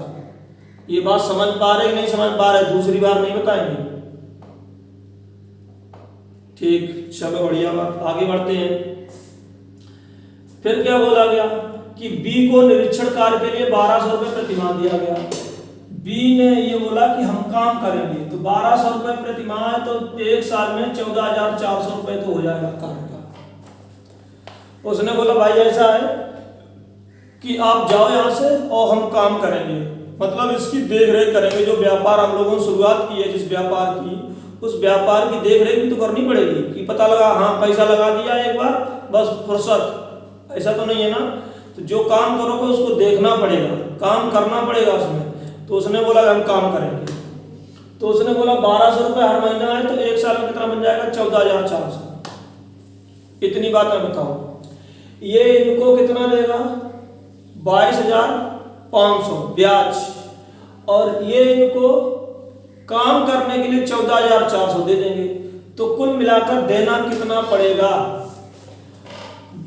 ये बात समझ पा रहे नहीं समझ पा रहे, दूसरी बार नहीं बताएंगे। ठीक, चलो बढ़िया बात, आगे बढ़ते हैं। फिर क्या बोला गया कि बी को निरीक्षण कार्य के लिए 1,200 रुपये प्रतिमाह दिया गया। बी ने ये बोला कि हम काम करेंगे तो 1,200 रुपये प्रतिमाह है तो एक साल में 14,400 रुपये तो हो जाएगा कार्य का। उसने बोला भाई ऐसा है कि आप जाओ यहाँ से और हम काम करेंगे, मतलब इसकी देख रेख करेंगे। जो व्यापार हम लोगों ने शुरुआत की है जिस व्यापार की, उस व्यापार की देख रेख भी तो करनी पड़ेगी कि पता लगा हाँ पैसा लगा दिया एक बार बस फुर्सत, ऐसा तो नहीं है ना। तो जो काम करोगे उसको देखना पड़ेगा, काम करना पड़ेगा उसमें। तो उसने बोला हम काम करेंगे। तो उसने बोला 1,200 रुपये हर महीना है तो एक साल में कितना बन जाएगा, 14,400। इतनी बात मैं बताऊं, ये इनको कितना देगा, 22,500 ब्याज, और ये इनको काम करने के लिए 14,400 दे देंगे। तो कुल मिलाकर देना कितना पड़ेगा,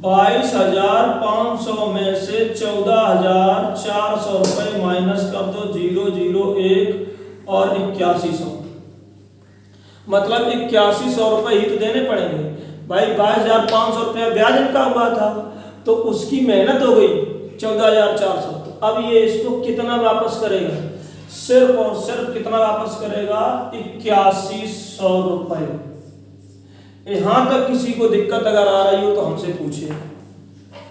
22,500 में से 14,400 रुपये माइनस कर दो, 001 और 8100, मतलब 8100 रुपये ही तो देने पड़ेंगे। भाई 22,500 रुपया ब्याज इनका हुआ था तो उसकी मेहनत हो गई 14,400। तो अब ये इसको कितना वापस करेगा, सिर्फ और सिर्फ कितना वापस करेगा, 8100 रुपये। यहां तक किसी को दिक्कत अगर आ रही हो तो हमसे पूछिए,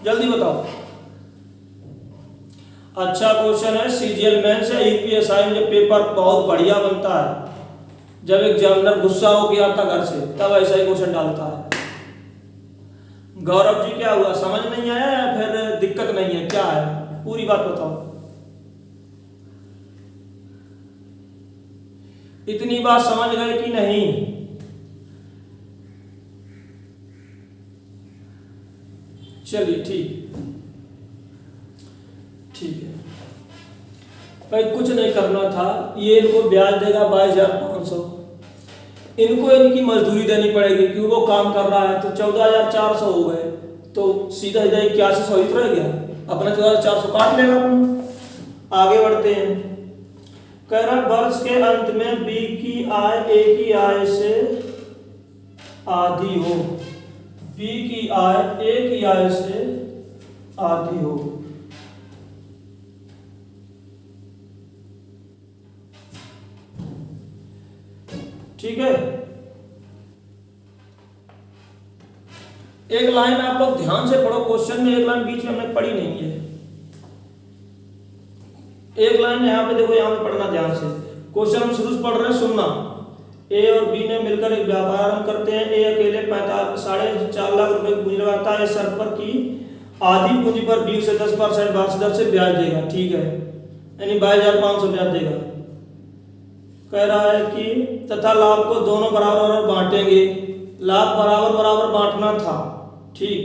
जल्दी बताओ। अच्छा क्वेश्चन है, सीजीएल मेंस या यूपीएसआई में जब पेपर बहुत बढ़िया बनता है, जब एग्जामिनर गुस्सा हो गया आता घर से तब ऐसा ही क्वेश्चन डालता है। गौरव जी क्या हुआ, समझ नहीं आया या फिर दिक्कत नहीं है, क्या है, पूरी बात बताओ। इतनी बात समझ गए कि नहीं? चलिए ठीक है भाई, कुछ नहीं करना था। ये इनको ब्याज देगा 22,500, इनको इनकी मजदूरी देनी पड़ेगी क्योंकि वो काम कर रहा है। तो 14,400 हो गए तो सीधा सीधा 8100 ही तो रह गया, अपना 14,400 काट लेगा अपना। आगे बढ़ते हैं, कह रहा वर्ष के अंत में बी की आय ए की आय से आधी हो, बी की आय ए की आय से आधी हो। ठीक है, एक लाइन आप लोग ध्यान से पढ़ो, क्वेश्चन में एक लाइन बीच में हमने पढ़ी नहीं है। एक लाइन यहाँ पे देखो, यहाँ पे पढ़ना ध्यान से। क्वेश्चन हम शुरू से पढ़ रहे हैं, सुनना। ए और बी ने मिलकर एक व्यापार आरंभ करते हैं। ए अकेले 4.5 लाख रुपए की पूंजी लगाता है। शर्त पर की आधी पूंजी पर बी से 10% वार्षिक दर से ब्याज देगा। ठीक है, यानी 22,500 ब्याज देगा। कह रहा है कि तथा लाभ को दोनों बराबर बराबर बांटेंगे। लाभ बराबर बराबर बांटना था। ठीक,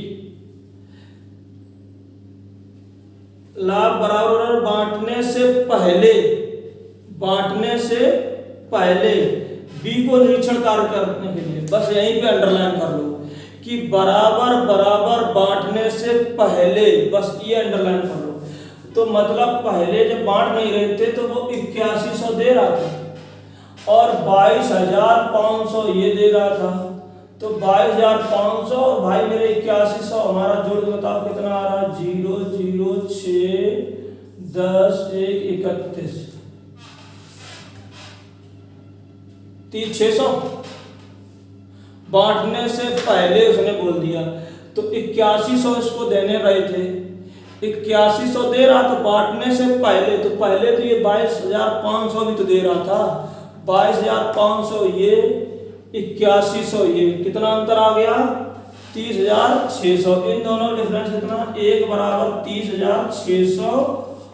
लाभ बराबर बराबर बांटने से पहले बी को निरीक्षण कार्य करने के लिए बस यहीं पे अंडरलाइन कर लो कि बराबर बराबर बांटने से पहले, बस ये अंडरलाइन कर लो। तो मतलब पहले जब बांट नहीं रहे थे तो वो 8100 दे रहा था और 22,500 ये दे रहा था। तो 22,500 और भाई मेरे 8100, हमारा जोड़ के बताओ कितना आ रहा है? 0 0 6 10 1 31 600 बांटने से पहले उसने बोल दिया। तो 8100 इसको देने रहे थे, 8100 दे रहा था बांटने से पहले। तो पहले तो ये 22,500 भी तो दे रहा था। 22,500 ये, 8100 ये, कितना अंतर आ गया? 30,600। इन दोनों का डिफरेंस कितना? 1 बराबर 30,600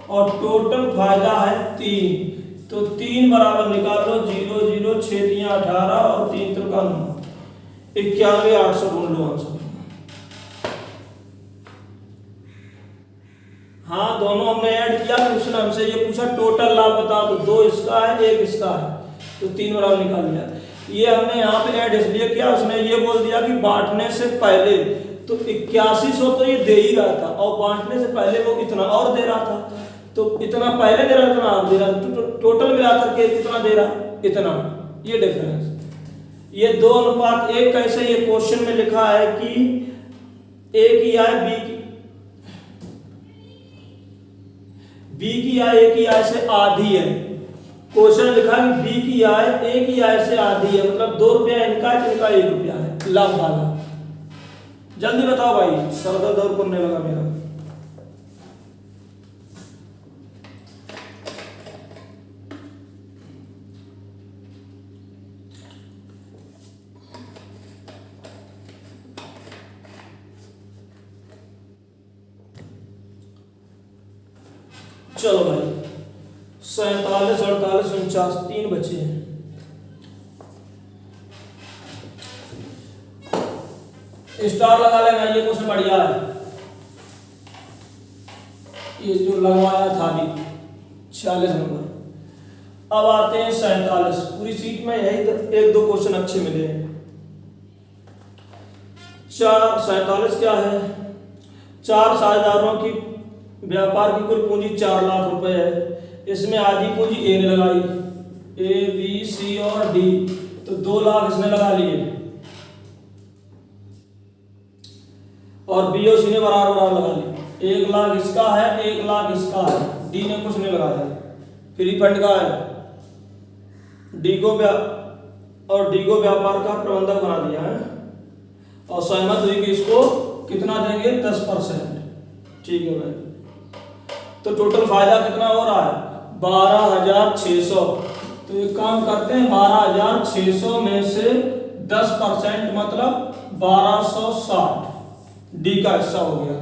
और टोटल फायदा है 3। तो 3 बराबर निकालो, 0 0 6 3 18 और 3 3 का 9, 91,800 गुण लो आंसर। हाँ, दोनों हमने ऐड किया। उसने हमसे ये पूछा टोटल लाभ बताओ, तो 2 इसका है 1 इसका है, तो 3 बराबर निकाल लिया। ये हमने यहाँ पे ऐड इसलिए किया, उसने ये बोल दिया कि बांटने से पहले। तो 8100 तो ये दे ही रहा था और बांटने से पहले वो इतना और दे रहा था। तो इतना पहले दे रहा, इतना आप दे रहा, तो टोटल मिला करके कितना दे रहा? इतना। ये डिफरेंस। ये 2:1 कैसे? ये क्वेश्चन में लिखा है कि ए की आय बी की आय ए की आय से आधी है। क्वेश्चन लिखा है कि बी की आय ए की आय से आधी है, मतलब 2 रुपया इनका है, इनका 1 रुपया है लाभ वाला। जल्दी बताओ भाई, सर दर्द करने लगा मेरा। चलो भाई, 47 48 49 3 बचे हैं। स्टार लगा लेना, ये क्वेश्चन बढ़िया है। ये जो लगवाया था अभी 46 नंबर। अब आते हैं 47। पूरी सीट में यही 1-2 क्वेश्चन अच्छे मिले हैं। 47 क्या है? 4 साझेदारों की व्यापार की कुल पूंजी 4 लाख रुपए है। इसमें आधी पूंजी ए ने लगाई, ए बी सी और डी, तो 2 लाख इसने लगा लिए और बी और सी ने बराबर बराबर लगा लिए। 1 लाख इसका है, 1 लाख इसका है, डी ने कुछ नहीं लगाया। फ्री फंड का है, डी को व्यापार का प्रबंधक बना दिया है और सहमत हुई कि इसको कितना देंगे? 10%। ठीक है भाई, तो टोटल फायदा कितना हो रहा है? 12,600। तो एक काम करते हैं, 12,600 में से 10% मतलब 1260 डी का हिस्सा हो गया।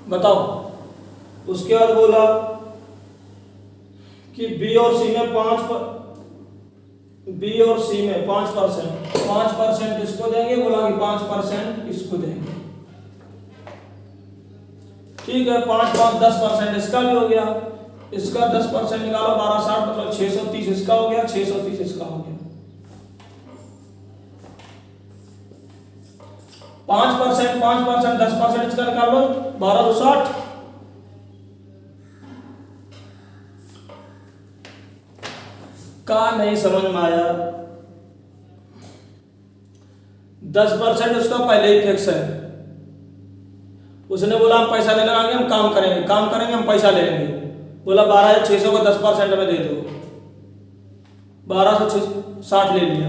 बताओ। उसके बाद बोला कि बी और सी में 5% इसको देंगे। बोला कि 5% इसको देंगे। ठीक है, 5 5 10% इसका भी हो गया। इसका 10% निकालो, 1260 मतलब 630 इसका हो गया, 630 इसका हो गया। 5% 10% इसका निकालो, 1260। का नहीं समझ में आया? 10% उसका पहले ही फिक्स है। उसने बोला हम पैसा नहीं लगाएंगे, हम काम करेंगे, हम पैसा लेंगे। बोला 12,600 का 10% में दे दो, 1260 ले लिया।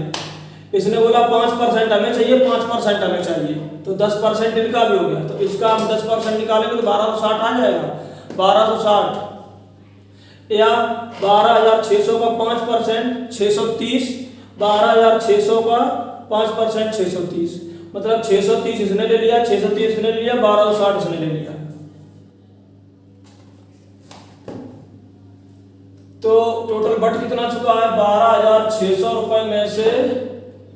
इसने बोला 5% हमें चाहिए, 5% हमें चाहिए, तो 10% इनका भी हो गया, तो इसका हम 10% निकालेंगे तो 1260 आ जाएगा। 1260 या 12,600 का 5% 630, 12,600 का 5% 630, मतलब 630 इसने ले लिया, 630 इसने ले लिया, 1260 इसने ले लिया। तो टोटल बट कितना चुका है? 12,600 रुपए में से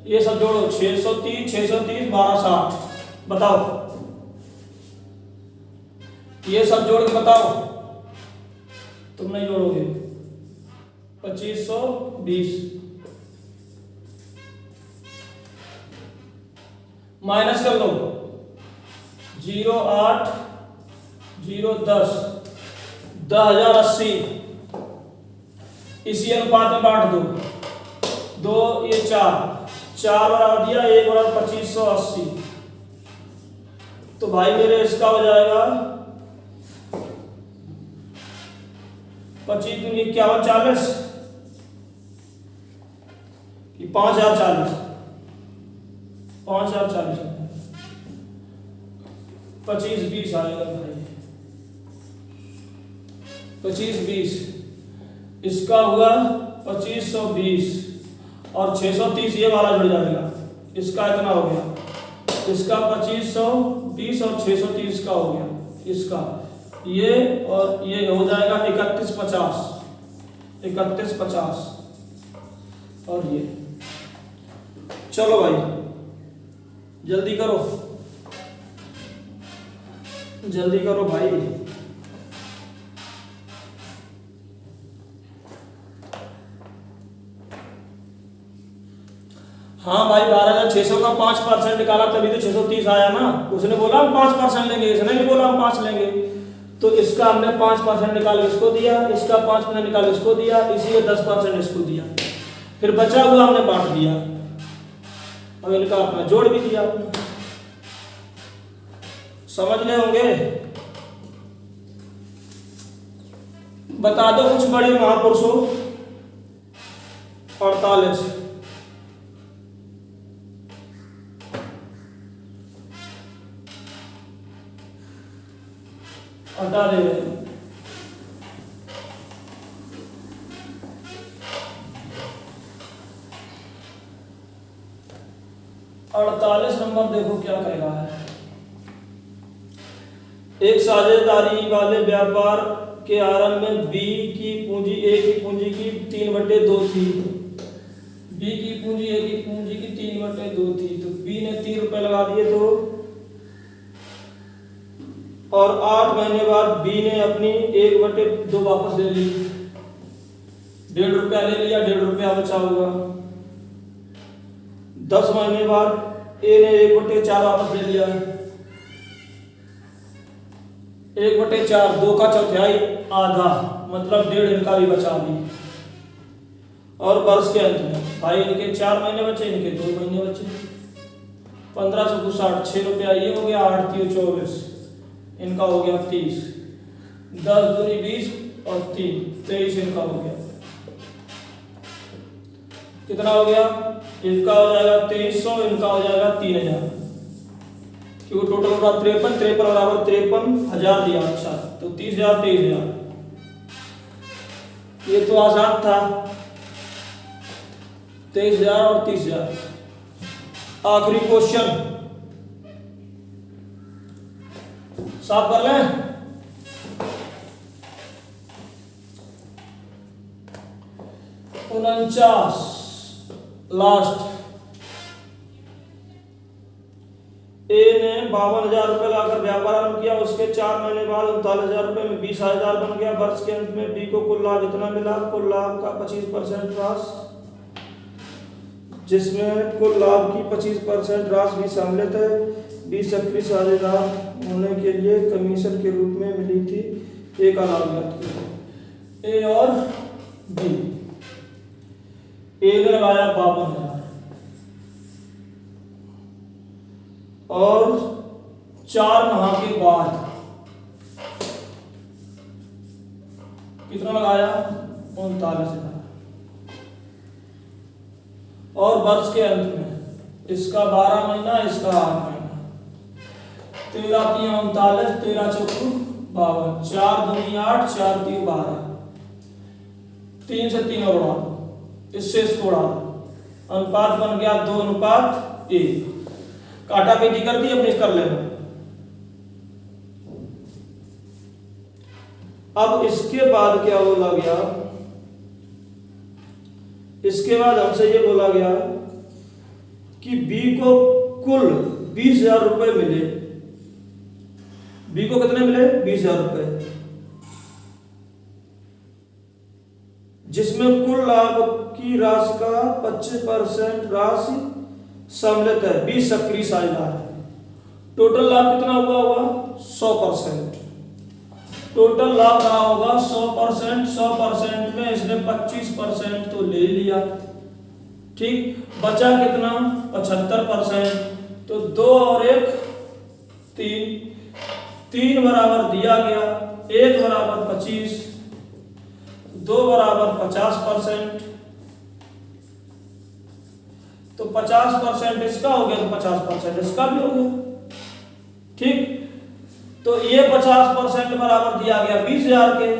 ये सब जोड़ो, 630 630 1260, बताओ ये सब जोड़ के बताओ, तुम नहीं जोड़ोगे। 2520 माइनस कर लो, 08 010 10,080, इसी अनुपात में बांट दो, 2 ये 4 बराबर दिया, 1 बराबर 2580, तो भाई मेरे इसका हो जाएगा 25 दूनी 51 40 कि 5,040, 5,040 25-20 आएगा भाई, 25-20 इसका हुआ 2520 और 630 ये वाला जुड़ जाएगा, इसका इतना हो गया, इसका 2520 और 630 का हो गया, इसका ये और ये हो जाएगा 3150 और ये। चलो भाई जल्दी करो, जल्दी करो भाई। हाँ भाई 12,600 का 5% निकाला तभी तो 630 आया ना। उसने बोला हम 5% लेंगे, इसने भी बोला हम 5 लेंगे, तो इसका हमने 5% निकाल इसको दिया, इसका 5% निकाल इसको दिया, इसी का 10% इसको दिया, फिर बचा हुआ हमने बांट दिया, अब इनका अपना जोड़ भी दिया आपने। समझ ले होंगे? बता दो कुछ बड़े महापुरुषों। 48 हटा दे, 48 नंबर देखो क्या कह रहा है। एक साझेदारी वाले व्यापार के आरंभ में बी की पूंजी ए की पूंजी की 3/2 थी। बी की पूंजी ए की पूंजी की 3/2 थी, तो बी ने 3 रुपए लगा दिए तो, और 8 महीने बाद बी ने अपनी 1/2 वापस ले ली, 1.5 रुपया ले लिया, 1.5 रुपया बचा हुआ। 10 महीने बाद ए ने 1/4 वापस ले लिया, 1/4 2 का चौथाई आधा, मतलब 1.5 इनका भी बचा भी। और वर्ष के अंत में भाई इनके 4 महीने बचे, इनके 2 महीने बचे, 15 से 60 6 रुपया ये हो गया, 8 3 24, इनका हो गया 30, 10 दूनी 20 और 3 23 इनका हो गया। कितना हो गया? इनका हो जाएगा 2300, इनका हो जाएगा 3000, क्योंकि टोटल होगा 53 बराबर 53,000 दिया। अच्छा तो 30,000 23,000, ये तो आसान था, 23,000 और 30,000। आखिरी क्वेश्चन साफ कर लें। 49 लास्ट। ए ने 52,000 रुपए लाकर व्यापार आरंभ किया, उसके 4 महीने बाद 39,000 रुपए में 20,000 बन गया। वर्ष के अंत में बी को कुल लाभ इतना मिला, कुल लाभ का 25% राशि, जिसमें कुल लाभ की 25% राशि भी सम्मिलित है। बी सक्रिय साझेदार होने के लिए कमीशन के रूप में मिली थी। ए का लाभ ज्ञात करें। ए और बी। ए ने लगाया 52,000 और 4 माह के बाद कितना लगाया? 39,000। और वर्ष के अंत में इसका 12 महीना, इसका 8 महीना। 13 3 39, 13 4 52, 4 दूनी 8, 4 3 12, 3 से 3 और उड़ा दो, इससे इसको उड़ा दो, अनुपात बन गया 2:1। काटा पीटी कर दी, अपने कर लेना। अब इसके बाद क्या बोला गया, इसके बाद हमसे ये बोला गया कि बी को कुल 20,000 रुपए मिले। बी को कितने मिले? 20,000 रुपए, जिसमें कुल लाभ की राशि का 25% राशि सम्मिलित है। 20 सक्रिय साझेदार है। टोटल लाभ कितना हुआ होगा? 100%। टोटल लाभ रहा होगा 100%। 100% में इसने 25% तो ले लिया, ठीक। बचा कितना? 75%। तो 2 और 1 3, 3 बराबर दिया गया, 1 बराबर 25, 2 बराबर 50%। तो 50% इसका हो गया, तो 50% इसका भी हो गया, ठीक। तो ये 50% बराबर दिया गया 20,000 के,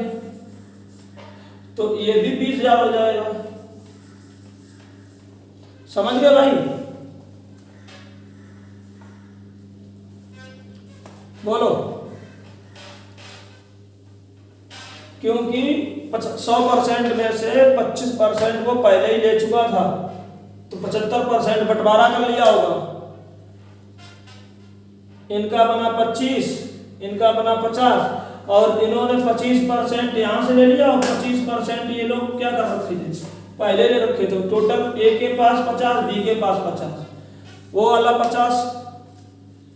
तो ये भी 20,000 हो जाएगा। समझ गए भाई? बोलो। क्योंकि 100% में से 25% वो पहले ही ले चुका था, तो 75% बंटवारा कर लिया होगा। इनका बना 25, इनका बना 50, और इन्होंने 25% यहां से ले लिया और 25% ये लोग क्या कर रखे थे? पहले ले रखे थे। टोटल ए के पास 50, बी के पास 50, वो वाला 50,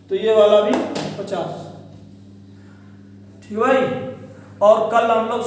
तो ये वाला भी 50, ठीक भाई। और कल हम लोग